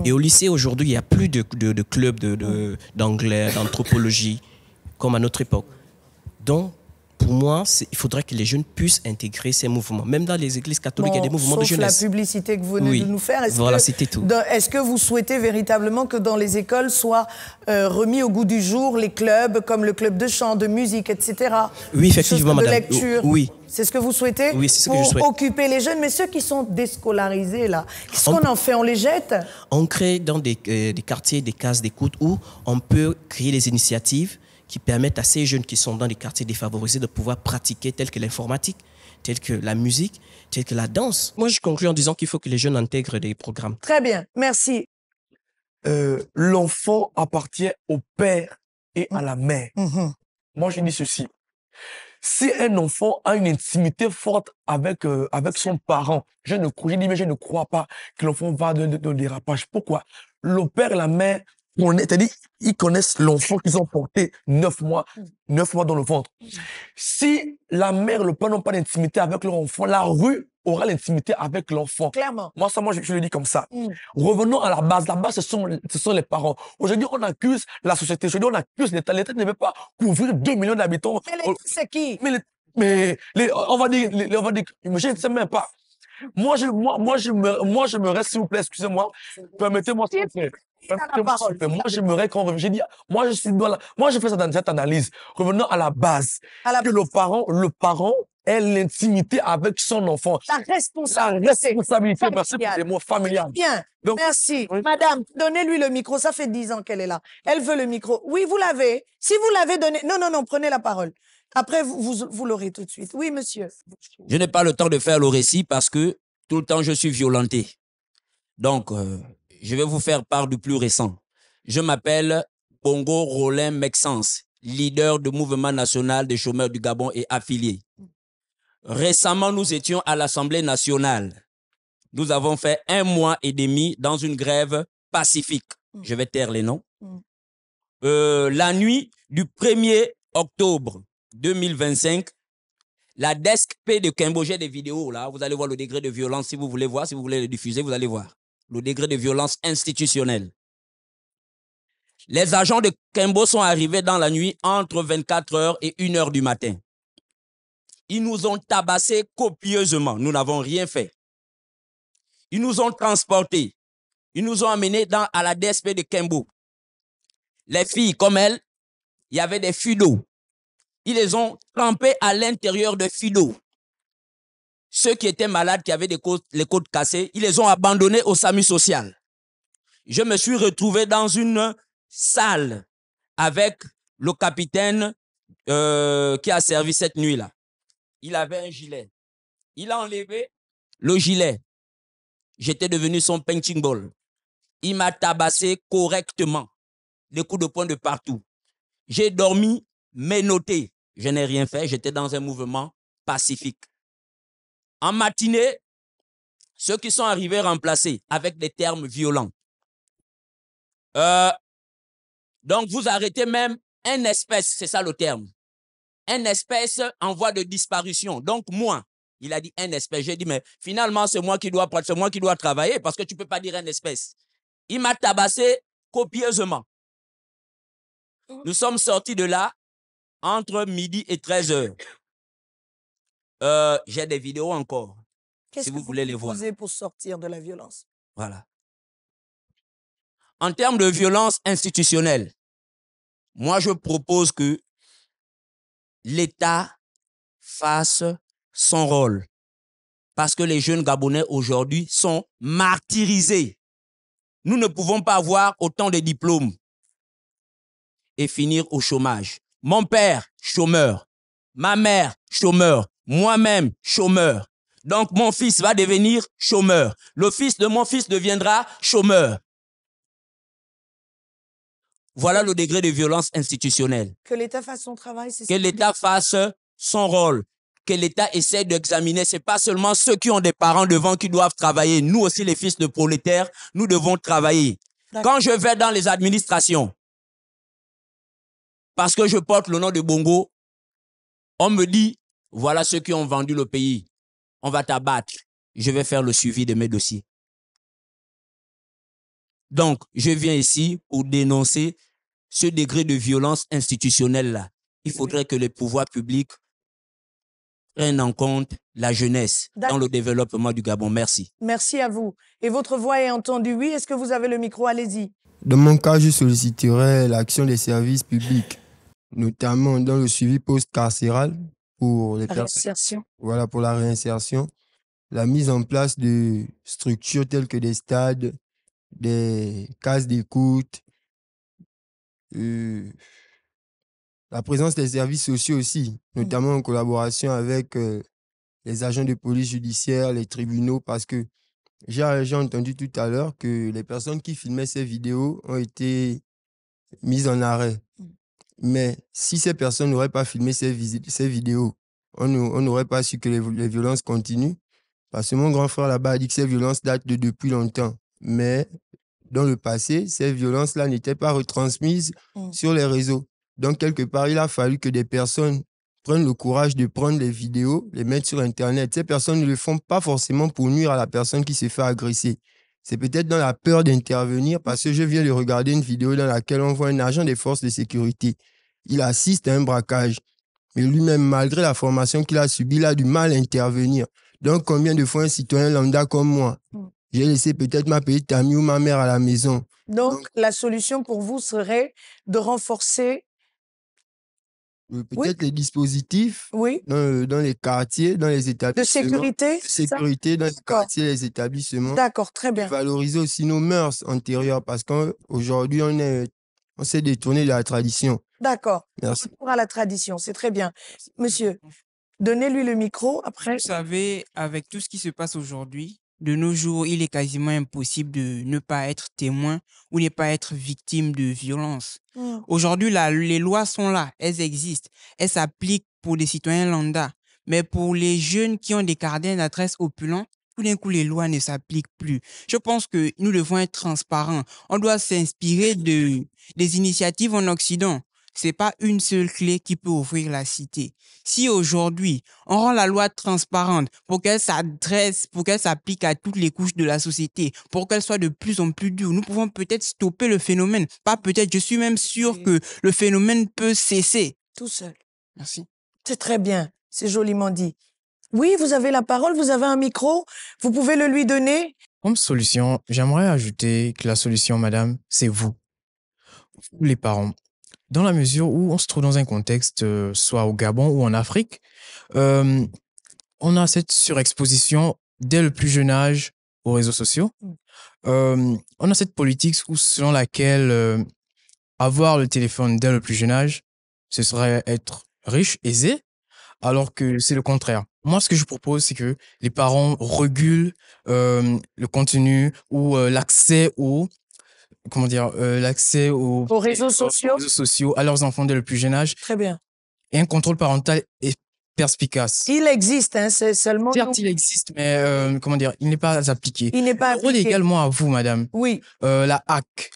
Et au lycée, aujourd'hui, il n'y a plus de clubs d'anglais, d'anthropologie, comme à notre époque. Donc, pour moi, il faudrait que les jeunes puissent intégrer ces mouvements. Même dans les églises catholiques, il y a des mouvements de jeunesse. Sauf la publicité que vous venez de nous faire. Voilà, c'était tout. Est-ce que vous souhaitez véritablement que dans les écoles soient remis au goût du jour les clubs, comme le club de chant, de musique, etc. Oui, effectivement, madame. De lecture. Oui. C'est ce que vous souhaitez? Oui, c'est ce que je souhaite. Pour occuper les jeunes, mais ceux qui sont déscolarisés, là, qu'est-ce qu'on en fait? On les jette? On crée dans des quartiers des cases d'écoute où on peut créer des initiatives qui permettent à ces jeunes qui sont dans des quartiers défavorisés de pouvoir pratiquer telles que l'informatique, telles que la musique, telles que la danse. Moi, je conclue en disant qu'il faut que les jeunes intègrent des programmes. Très bien, merci. L'enfant appartient au père et à la mère. Moi, je dis ceci. Si un enfant a une intimité forte avec son parent, je ne crois pas que l'enfant va de dérapage. Pourquoi? Le père et la mère, c'est-à-dire, ils connaissent l'enfant qu'ils ont porté 9 mois dans le ventre. Si la mère et le père n'ont pas d'intimité avec leur enfant, la rue aura l'intimité avec l'enfant. Clairement. Moi, je le dis comme ça. Revenons à la base. La base, ce sont les parents. Aujourd'hui, on accuse la société. Aujourd'hui, on accuse l'État. L'État ne veut pas couvrir 2 millions d'habitants. Mais c'est qui? On va dire, je ne sais même pas. Moi, je me reste, s'il vous plaît, excusez-moi. Permettez-moi, s'il vous plaît. Moi, j'aimerais qu'on revienne. J'ai dit, moi, je fais cette analyse. Revenons à la base. Que le parent ait l'intimité avec son enfant. La responsabilité. Merci pour les mots familiales. Bien. Donc, merci. Oui. Madame, donnez-lui le micro. Ça fait 10 ans qu'elle est là. Elle veut le micro. Oui, vous l'avez. Si vous l'avez donné. Non, prenez la parole. Après, vous l'aurez tout de suite. Oui, monsieur. Je n'ai pas le temps de faire le récit parce que tout le temps, je suis violenté. Donc, je vais vous faire part du plus récent. Je m'appelle Bongo Rollin Maxence, leader du mouvement national des chômeurs du Gabon et affilié. Récemment, nous étions à l'Assemblée nationale. Nous avons fait 1 mois et demi dans une grève pacifique. Je vais taire les noms. la nuit du 1er octobre 2025, la desk P de Kembo, j'ai des vidéos là, vous allez voir le degré de violence si vous voulez voir, si vous voulez le diffuser, vous allez voir. Le degré de violence institutionnelle. Les agents de Kembo sont arrivés dans la nuit entre 24h et 1h du matin. Ils nous ont tabassés copieusement, nous n'avons rien fait. Ils nous ont transportés, ils nous ont amenés à la DSP de Kembo. Les filles comme elles, il y avait des fûts d'eau. Ils les ont trempés à l'intérieur de fûts d'eau. Ceux qui étaient malades, qui avaient les côtes cassées, ils les ont abandonnés au SAMU social. Je me suis retrouvé dans une salle avec le capitaine qui a servi cette nuit-là. Il avait un gilet. Il a enlevé le gilet. J'étais devenu son punching ball. Il m'a tabassé correctement. Des coups de poing de partout. J'ai dormi, menotté. Je n'ai rien fait. J'étais dans un mouvement pacifique. En matinée, ceux qui sont arrivés remplacés avec des termes violents. Donc, vous arrêtez même un espèce, c'est ça le terme. Un espèce en voie de disparition. Donc, moi, il a dit un espèce. J'ai dit, mais finalement, c'est moi qui dois travailler parce que tu ne peux pas dire un espèce. Il m'a tabassé copieusement. Nous sommes sortis de là entre midi et 13h. J'ai des vidéos encore, si vous voulez les voir. Qu'est-ce que vous proposez pour sortir de la violence? Voilà. En termes de violence institutionnelle, moi, je propose que l'État fasse son rôle. Parce que les jeunes Gabonais aujourd'hui sont martyrisés. Nous ne pouvons pas avoir autant de diplômes et finir au chômage. Mon père, chômeur. Ma mère, chômeur. Moi-même, chômeur. Donc, mon fils va devenir chômeur. Le fils de mon fils deviendra chômeur. Voilà le degré de violence institutionnelle. Que l'État fasse son travail, c'est ça. Que l'État fasse son rôle. Que l'État essaie d'examiner. Ce n'est pas seulement ceux qui ont des parents devant qui doivent travailler. Nous aussi, les fils de prolétaires, nous devons travailler. Quand je vais dans les administrations, parce que je porte le nom de Bongo, on me dit, voilà ceux qui ont vendu le pays. On va t'abattre. Je vais faire le suivi de mes dossiers. Donc, je viens ici pour dénoncer ce degré de violence institutionnelle-là. Il faudrait que les pouvoirs publics prennent en compte la jeunesse dans le développement du Gabon. Merci. Merci à vous. Et votre voix est entendue, oui? Est-ce que vous avez le micro? Allez-y. Dans mon cas, je solliciterai l'action des services publics, notamment dans le suivi post-carcéral pour les personnes. Voilà, pour la réinsertion. La mise en place de structures telles que des stades, des cases d'écoute, la présence des services sociaux aussi, notamment en collaboration avec les agents de police judiciaire, les tribunaux, parce que j'ai entendu tout à l'heure que les personnes qui filmaient ces vidéos ont été mises en arrêt. Mais si ces personnes n'auraient pas filmé ces vidéos, on n'aurait pas su que les violences continuent. Parce que mon grand frère là-bas a dit que ces violences datent de depuis longtemps. Mais dans le passé, ces violences-là n'étaient pas retransmises sur les réseaux. Donc, quelque part, il a fallu que des personnes prennent le courage de prendre les vidéos, les mettre sur Internet. Ces personnes ne le font pas forcément pour nuire à la personne qui s'est fait agresser. C'est peut-être dans la peur d'intervenir, parce que je viens de regarder une vidéo dans laquelle on voit un agent des forces de sécurité. Il assiste à un braquage. Mais lui-même, malgré la formation qu'il a subie, il a du mal à intervenir. Donc, combien de fois un citoyen lambda comme moi, j'ai laissé peut-être ma petite amie ou ma mère à la maison. Donc, la solution pour vous serait de renforcer peut-être les dispositifs dans les quartiers, dans les établissements. De sécurité? De sécurité dans les quartiers, les établissements. D'accord, très bien. Valoriser aussi nos mœurs antérieures, parce qu'aujourd'hui, on s'est détourné de la tradition. D'accord. Merci. Pour à la tradition, c'est très bien. Monsieur, donnez-lui le micro après. Vous savez, avec tout ce qui se passe aujourd'hui, de nos jours, il est quasiment impossible de ne pas être témoin ou ne pas être victime de violence. Aujourd'hui, les lois sont là, elles existent, elles s'appliquent pour les citoyens lambda. Mais pour les jeunes qui ont des carnets d'adresse opulents, tout d'un coup, les lois ne s'appliquent plus. Je pense que nous devons être transparents. On doit s'inspirer des initiatives en Occident. C'est pas une seule clé qui peut ouvrir la cité. Si aujourd'hui, on rend la loi transparente pour qu'elle s'adresse, pour qu'elle s'applique à toutes les couches de la société, pour qu'elle soit de plus en plus dure, nous pouvons peut-être stopper le phénomène. Pas peut-être, je suis même sûr que le phénomène peut cesser. Tout seul. Merci. C'est très bien, c'est joliment dit. Oui, vous avez la parole, vous avez un micro, vous pouvez le lui donner. Comme solution, j'aimerais ajouter que la solution, madame, c'est vous, les parents. Dans la mesure où on se trouve dans un contexte, soit au Gabon ou en Afrique, on a cette surexposition dès le plus jeune âge aux réseaux sociaux. On a cette politique selon laquelle avoir le téléphone dès le plus jeune âge, ce serait être riche, aisé, alors que c'est le contraire. Moi, ce que je propose, c'est que les parents régulent le contenu ou l'accès l'accès aux réseaux sociaux, à leurs enfants dès le plus jeune âge. Très bien. Et un contrôle parental est perspicace. Il existe, hein, c'est seulement... Certes, il existe, mais il n'est pas appliqué. Il n'est pas appliqué. Le rôle est également à vous, madame. Oui. La HAC,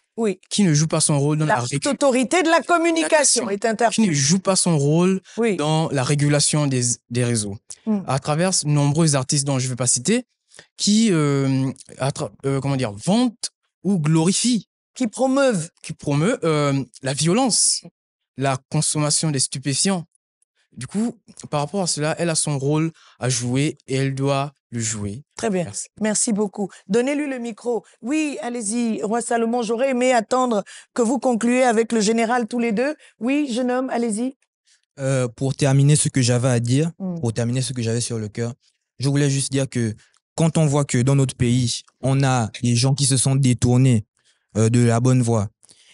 qui ne joue pas son rôle dans la autorité de la communication est interpellée. Qui ne joue pas son rôle dans la régulation des réseaux. À travers nombreux artistes dont je ne vais pas citer, qui vantent ou glorifient. Qui promeuvent la violence, la consommation des stupéfiants. Du coup, par rapport à cela, elle a son rôle à jouer et elle doit le jouer. Très bien. Merci beaucoup. Donnez-lui le micro. Oui, allez-y, Roi Salomon, j'aurais aimé attendre que vous concluiez avec le général tous les deux. Oui, jeune homme, allez-y. Pour terminer ce que j'avais à dire, pour terminer ce que j'avais sur le cœur, je voulais juste dire que quand on voit que dans notre pays, on a des gens qui se sont détournés de la bonne voie,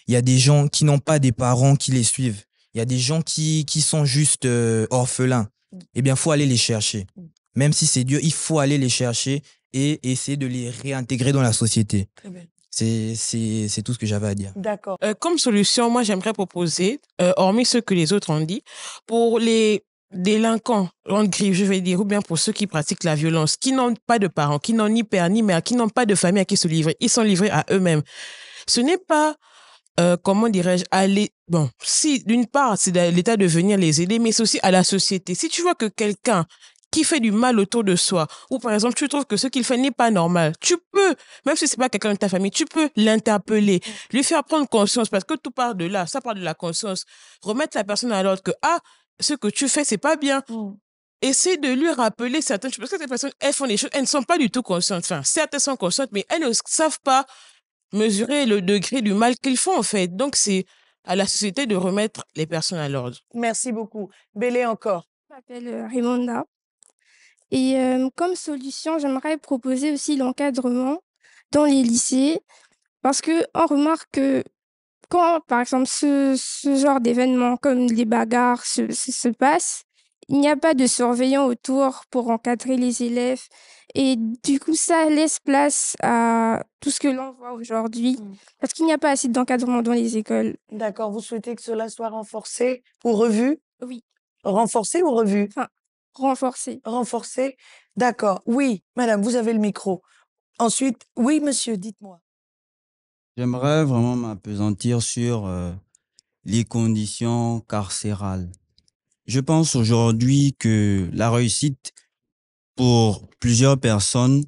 il y a des gens qui n'ont pas des parents qui les suivent, il y a des gens qui sont juste orphelins, eh bien, il faut aller les chercher. Même si c'est dur, il faut aller les chercher et essayer de les réintégrer dans la société. Très bien. C'est tout ce que j'avais à dire. D'accord. Comme solution, moi, j'aimerais proposer, hormis ce que les autres ont dit, pour les délinquants en griffe, je vais dire, ou bien pour ceux qui pratiquent la violence, qui n'ont pas de parents, qui n'ont ni père ni mère, qui n'ont pas de famille à qui se livrer, ils sont livrés à eux-mêmes. Ce n'est pas, comment dirais-je, si d'une part, c'est à l'État de venir les aider, mais c'est aussi à la société. Si tu vois que quelqu'un qui fait du mal autour de soi, ou par exemple, tu trouves que ce qu'il fait n'est pas normal, tu peux, même si c'est pas quelqu'un de ta famille, tu peux l'interpeller, lui faire prendre conscience, parce que tout part de là, ça part de la conscience. Remettre la personne à l'ordre que, ce que tu fais, c'est pas bien. Essayer de lui rappeler certaines choses, parce que ces personnes, elles font des choses, elles ne sont pas du tout conscientes. Enfin, certes, elles sont conscientes, mais elles ne savent pas mesurer le degré du mal qu'ils font, en fait. Donc, c'est à la société de remettre les personnes à l'ordre. Merci beaucoup. Bélé encore. Je m'appelle Raymonda. Et comme solution, j'aimerais proposer aussi l'encadrement dans les lycées, parce qu'on remarque que quand, par exemple, ce genre d'événements comme les bagarres se passent, il n'y a pas de surveillant autour pour encadrer les élèves. Et du coup, ça laisse place à tout ce que l'on voit aujourd'hui, parce qu'il n'y a pas assez d'encadrement dans les écoles. D'accord. Vous souhaitez que cela soit renforcé ou revu? Oui. Renforcé ou revu? Enfin, renforcé. Renforcé. D'accord. Oui, madame, vous avez le micro. Ensuite, oui, monsieur, dites-moi. J'aimerais vraiment m'appesantir sur les conditions carcérales. Je pense aujourd'hui que la réussite pour plusieurs personnes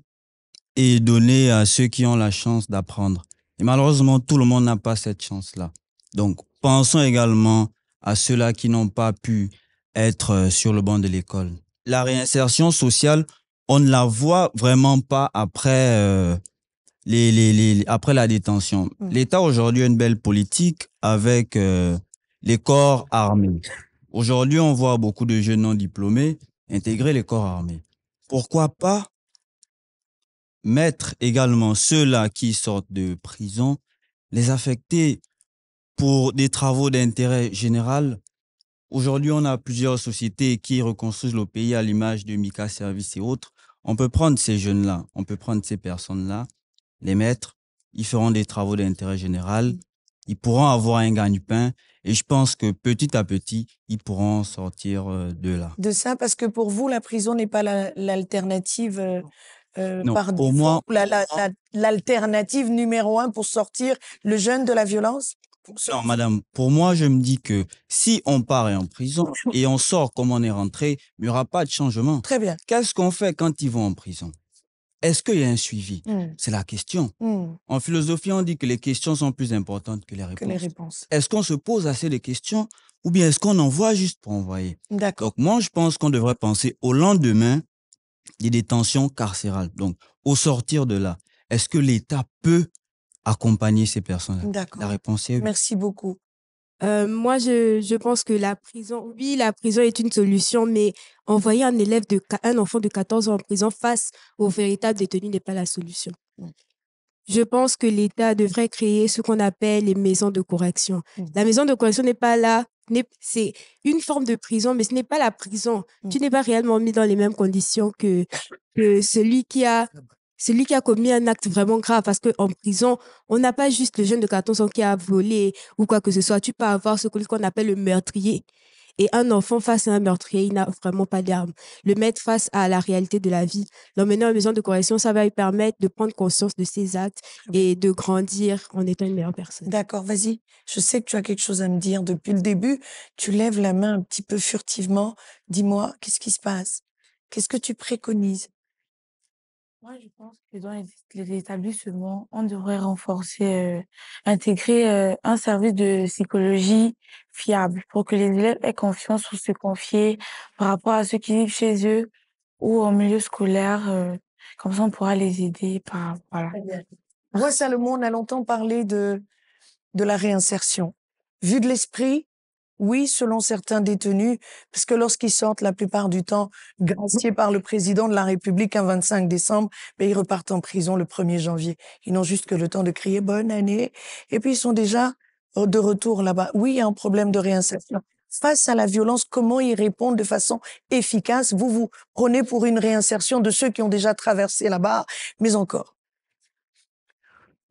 est donnée à ceux qui ont la chance d'apprendre. Et malheureusement, tout le monde n'a pas cette chance-là. Donc, pensons également à ceux-là qui n'ont pas pu être sur le banc de l'école. La réinsertion sociale, on ne la voit vraiment pas après après la détention. L'État aujourd'hui a une belle politique avec les corps armés. Aujourd'hui, on voit beaucoup de jeunes non diplômés intégrer les corps armés. Pourquoi pas mettre également ceux-là qui sortent de prison, les affecter pour des travaux d'intérêt général? Aujourd'hui, on a plusieurs sociétés qui reconstruisent le pays à l'image de Mika Service et autres. On peut prendre ces jeunes-là, on peut prendre ces personnes-là, les mettre, ils feront des travaux d'intérêt général, ils pourront avoir un gagne-pain et je pense que petit à petit, ils pourront sortir de là. De ça, parce que pour vous, la prison n'est pas l'alternative Non, par pour défaut, moi, l'alternative numéro 1 pour sortir le jeune de la violence? non, madame, pour moi, je me dis que si on part en prison et on sort comme on est rentré, il n'y aura pas de changement. Très bien. Qu'est-ce qu'on fait quand ils vont en prison? Est-ce qu'il y a un suivi? C'est la question. En philosophie, on dit que les questions sont plus importantes que les réponses. Est-ce qu'on se pose assez de questions ou bien est-ce qu'on envoie juste pour envoyer? D'accord. Donc moi, je pense qu'on devrait penser au lendemain des détentions carcérales. Donc, au sortir de là, est-ce que l'État peut accompagner ces personnes-là? D'accord. La réponse est oui. Merci beaucoup. Moi, je pense que la prison, oui, la prison est une solution, mais envoyer un enfant de 14 ans en prison face aux véritables détenus n'est pas la solution. Je pense que l'État devrait créer ce qu'on appelle les maisons de correction. La maison de correction n'est pas là, c'est une forme de prison, mais ce n'est pas la prison. Tu n'es pas réellement mis dans les mêmes conditions que celui qui a commis un acte vraiment grave, parce qu'en prison, on n'a pas juste le jeune de 14 ans qui a volé ou quoi que ce soit. Tu peux avoir ce qu'on appelle le meurtrier. Et un enfant face à un meurtrier, il n'a vraiment pas d'armes. Le mettre face à la réalité de la vie, l'emmener en maison de correction, ça va lui permettre de prendre conscience de ses actes et de grandir en étant une meilleure personne. D'accord, vas-y. Je sais que tu as quelque chose à me dire depuis le début. Tu lèves la main un petit peu furtivement. Dis-moi, qu'est-ce qui se passe? Qu'est-ce que tu préconises? Moi, je pense que dans les établissements, on devrait renforcer, intégrer un service de psychologie fiable pour que les élèves aient confiance pour se confier par rapport à ceux qui vivent chez eux ou en milieu scolaire. Comme ça, on pourra les aider voilà. Moi, Salomon, on a longtemps parlé de la réinsertion. Vu de l'esprit, oui, selon certains détenus, parce que lorsqu'ils sortent, la plupart du temps, graciés par le président de la République un 25 décembre, ils repartent en prison le 1er janvier. Ils n'ont juste que le temps de crier « bonne année » et puis ils sont déjà de retour là-bas. Oui, il y a un problème de réinsertion. Face à la violence, comment y répondre de façon efficace? Vous prenez pour une réinsertion de ceux qui ont déjà traversé là-bas, mais encore.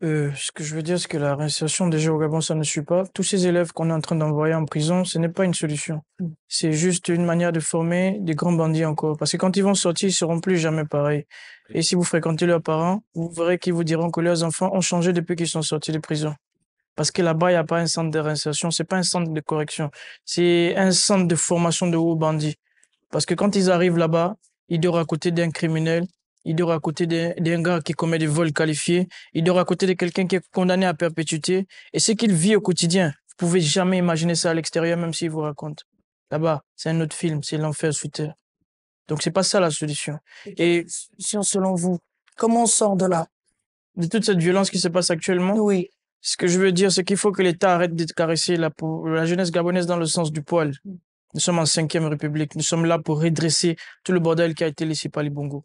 Ce que je veux dire, c'est que la réinsertion déjà au Gabon, ça ne suit pas. Tous ces élèves qu'on est en train d'envoyer en prison, ce n'est pas une solution. C'est juste une manière de former des grands bandits encore. Parce que quand ils vont sortir, ils seront plus jamais pareils. Et si vous fréquentez leurs parents, vous verrez qu'ils vous diront que leurs enfants ont changé depuis qu'ils sont sortis de prison. Parce que là-bas, il n'y a pas un centre de réinsertion, c'est pas un centre de correction. C'est un centre de formation de hauts bandits. Parce que quand ils arrivent là-bas, ils dorment à côté d'un criminel, il dort à côté d'un gars qui commet des vols qualifiés, il dort à côté de quelqu'un qui est condamné à perpétuité. Et ce qu'il vit au quotidien, vous pouvez jamais imaginer ça à l'extérieur, même s'il vous raconte. Là-bas, c'est un autre film, c'est l'enfer sous terre. Donc, c'est pas ça la solution. Et selon vous, comment on sort de là? De toute cette violence qui se passe actuellement? Oui. Ce que je veux dire, c'est qu'il faut que l'État arrête de caresser la jeunesse gabonaise dans le sens du poil. Nous sommes en 5e République. Nous sommes là pour redresser tout le bordel qui a été laissé par les Bongos.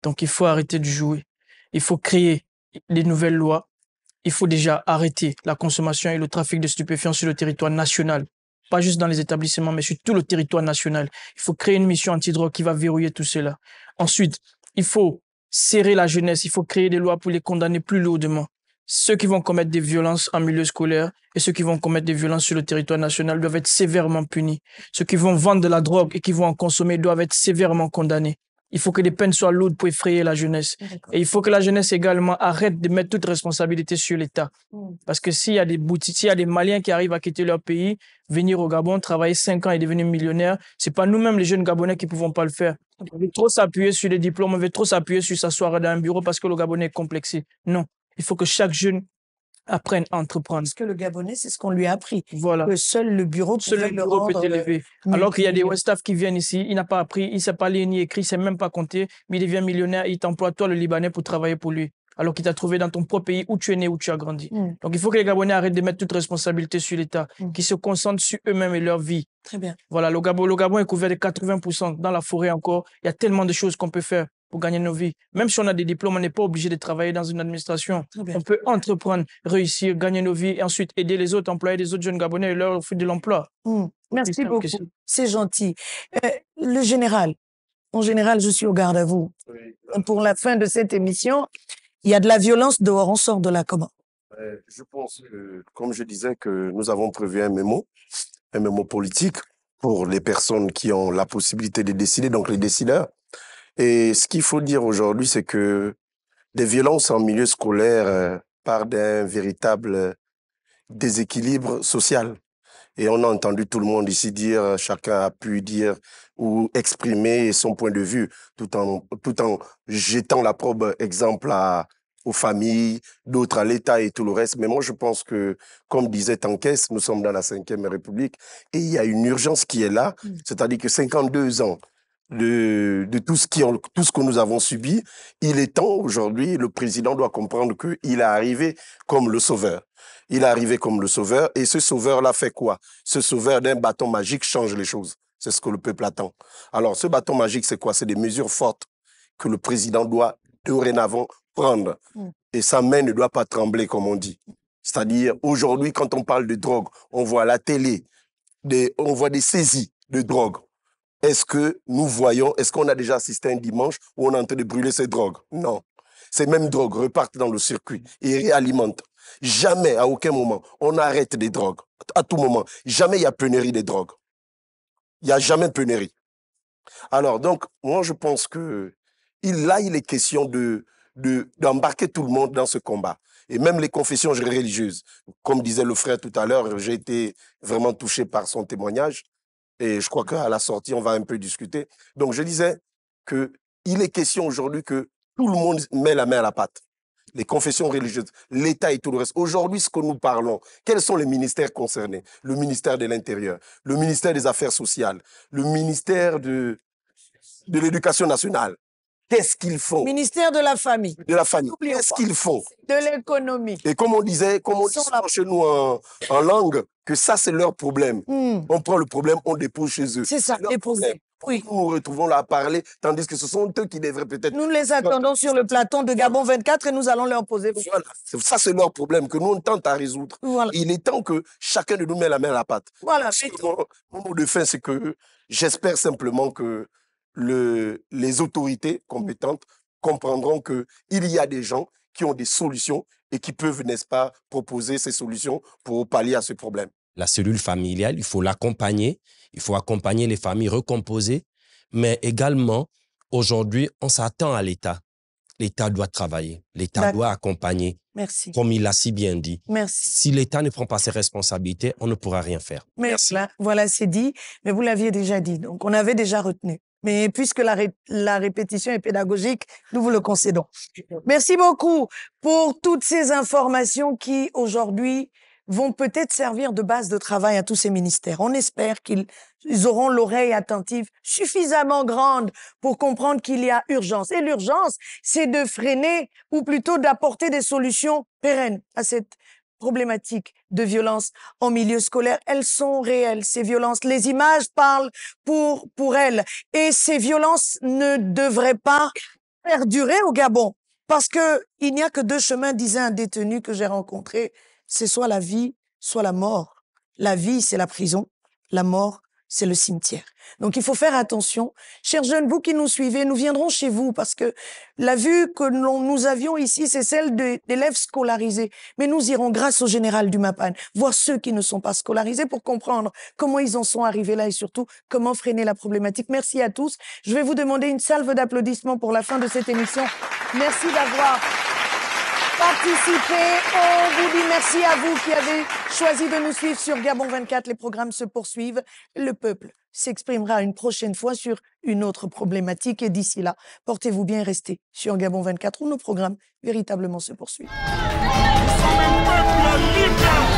Donc, il faut arrêter de jouer. Il faut créer des nouvelles lois. Il faut déjà arrêter la consommation et le trafic de stupéfiants sur le territoire national. Pas juste dans les établissements, mais sur tout le territoire national. Il faut créer une mission antidrogue qui va verrouiller tout cela. Ensuite, il faut serrer la jeunesse. Il faut créer des lois pour les condamner plus lourdement. Ceux qui vont commettre des violences en milieu scolaire et ceux qui vont commettre des violences sur le territoire national doivent être sévèrement punis. Ceux qui vont vendre de la drogue et qui vont en consommer doivent être sévèrement condamnés. Il faut que des peines soient lourdes pour effrayer la jeunesse. Et il faut que la jeunesse également arrête de mettre toute responsabilité sur l'État. Parce que s'il y a des Maliens qui arrivent à quitter leur pays, venir au Gabon, travailler 5 ans et devenir millionnaires, c'est pas nous-mêmes les jeunes Gabonais qui ne pouvons pas le faire. On veut trop s'appuyer sur les diplômes, on veut trop s'appuyer sur s'asseoir dans un bureau parce que le Gabonais est complexé. Non, il faut que chaque jeune apprennent à entreprendre. Parce que le Gabonais, c'est ce qu'on lui a appris. Voilà. Que seul le bureau peut élever. Alors qu'il y a des staff qui viennent ici, il n'a pas appris, il ne sait pas lire ni écrire, il ne sait même pas compter, mais il devient millionnaire et il t'emploie, toi, le Libanais, pour travailler pour lui. Alors qu'il t'a trouvé dans ton propre pays où tu es né, où tu as grandi. Donc il faut que les Gabonais arrêtent de mettre toute responsabilité sur l'État, qu'ils se concentrent sur eux-mêmes et leur vie. Très bien. Voilà, le Gabon est couvert de 80%. Dans la forêt encore, il y a tellement de choses qu'on peut faire pour gagner nos vies. Même si on a des diplômes, on n'est pas obligé de travailler dans une administration. On peut entreprendre, réussir, gagner nos vies et ensuite aider les autres, employer des autres jeunes Gabonais et leur offrir de l'emploi. Merci beaucoup. C'est gentil. Le général, en général, je suis au garde à vous. Pour la fin de cette émission, il y a de la violence dehors, on sort de là comment? Je pense que, comme je disais, que nous avons prévu un mémo politique pour les personnes qui ont la possibilité de décider, donc les décideurs. Et ce qu'il faut dire aujourd'hui, c'est que des violences en milieu scolaire partent d'un véritable déséquilibre social. Et on a entendu tout le monde ici dire, chacun a pu dire ou exprimer son point de vue, tout en jetant la probe exemple aux familles, d'autres à l'État et tout le reste. Mais moi, je pense que, comme disait Tankès, nous sommes dans la 5e République et il y a une urgence qui est là, c'est-à-dire que 52 ans de tout ce que nous avons subi, il est temps aujourd'hui, le président doit comprendre qu'il est arrivé comme le sauveur. Il est arrivé comme le sauveur et ce sauveur-là fait quoi? Ce sauveur d'un bâton magique change les choses. C'est ce que le peuple attend. Alors, ce bâton magique, c'est quoi? C'est des mesures fortes que le président doit dorénavant prendre. Et sa main ne doit pas trembler, comme on dit. C'est-à-dire, aujourd'hui, quand on parle de drogue, on voit à la télé, on voit des saisies de drogue. Est-ce que nous voyons, est-ce qu'on a déjà assisté un dimanche où on est en train de brûler ces drogues? Non. Ces mêmes drogues repartent dans le circuit et réalimentent. Jamais, à aucun moment, on arrête des drogues. À tout moment. Jamais il y a pénurie des drogues. Il n'y a jamais pénurie. Alors, donc, moi, je pense que là, il est question d'embarquer tout le monde dans ce combat. Et même les confessions religieuses. Comme disait le frère tout à l'heure, j'ai été vraiment touché par son témoignage. Et je crois qu'à la sortie, on va un peu discuter. Donc, je disais qu'il est question aujourd'hui que tout le monde met la main à la pâte. Les confessions religieuses, l'État et tout le reste. Aujourd'hui, ce que nous parlons, quels sont les ministères concernés? Le ministère de l'Intérieur, le ministère des Affaires sociales, le ministère de l'Éducation nationale. Qu'est-ce qu'ils font? Ministère de la famille. De la famille. Qu'est-ce qu'ils font? De l'économie. Et comme on disait chez nous en langue, que ça, c'est leur problème. On prend le problème, on dépose chez eux. C'est ça, déposer. Oui. Nous nous retrouvons là à parler, tandis que ce sont eux qui devraient peut-être... Nous les attendons sur le plateau de Gabon 24 et nous allons leur poser. Voilà. Ça, c'est leur problème que nous, on tente à résoudre. Voilà. Il est temps que chacun de nous mette la main à la pâte. Voilà. Mon mot de fin, c'est que j'espère simplement que les autorités compétentes comprendront qu'il y a des gens qui ont des solutions et qui peuvent, n'est-ce pas, proposer ces solutions pour pallier à ce problème. La cellule familiale, il faut l'accompagner, il faut accompagner les familles recomposées, mais également, aujourd'hui, on s'attend à l'État. L'État doit travailler, l'État doit accompagner. Merci. Comme il l'a si bien dit. Merci. Si l'État ne prend pas ses responsabilités, on ne pourra rien faire. Merci. Voilà, c'est dit, mais vous l'aviez déjà dit, donc on avait déjà retenu. Mais puisque la répétition est pédagogique, nous vous le concédons. Merci beaucoup pour toutes ces informations qui, aujourd'hui, vont peut-être servir de base de travail à tous ces ministères. On espère qu'ils auront l'oreille attentive suffisamment grande pour comprendre qu'il y a urgence. Et l'urgence, c'est de freiner ou plutôt d'apporter des solutions pérennes à cette problématique de violence en milieu scolaire. Elles sont réelles, ces violences. Les images parlent pour elles. Et ces violences ne devraient pas perdurer au Gabon. Parce que il n'y a que deux chemins, disait un détenu que j'ai rencontré. C'est soit la vie, soit la mort. La vie, c'est la prison. La mort, c'est le cimetière. Donc, il faut faire attention. Chers jeunes, vous qui nous suivez, nous viendrons chez vous parce que la vue que nous avions ici, c'est celle d'élèves scolarisés. Mais nous irons, grâce au général du MAPAN, voir ceux qui ne sont pas scolarisés pour comprendre comment ils en sont arrivés là et surtout comment freiner la problématique. Merci à tous. Je vais vous demander une salve d'applaudissements pour la fin de cette émission. Merci d'avoir participé. On vous dit merci à vous qui avez choisi de nous suivre sur Gabon 24. Les programmes se poursuivent. Le peuple s'exprimera une prochaine fois sur une autre problématique. Et d'ici là, portez-vous bien et restez sur Gabon 24 où nos programmes véritablement se poursuivent. Nous sommes un peuple libre.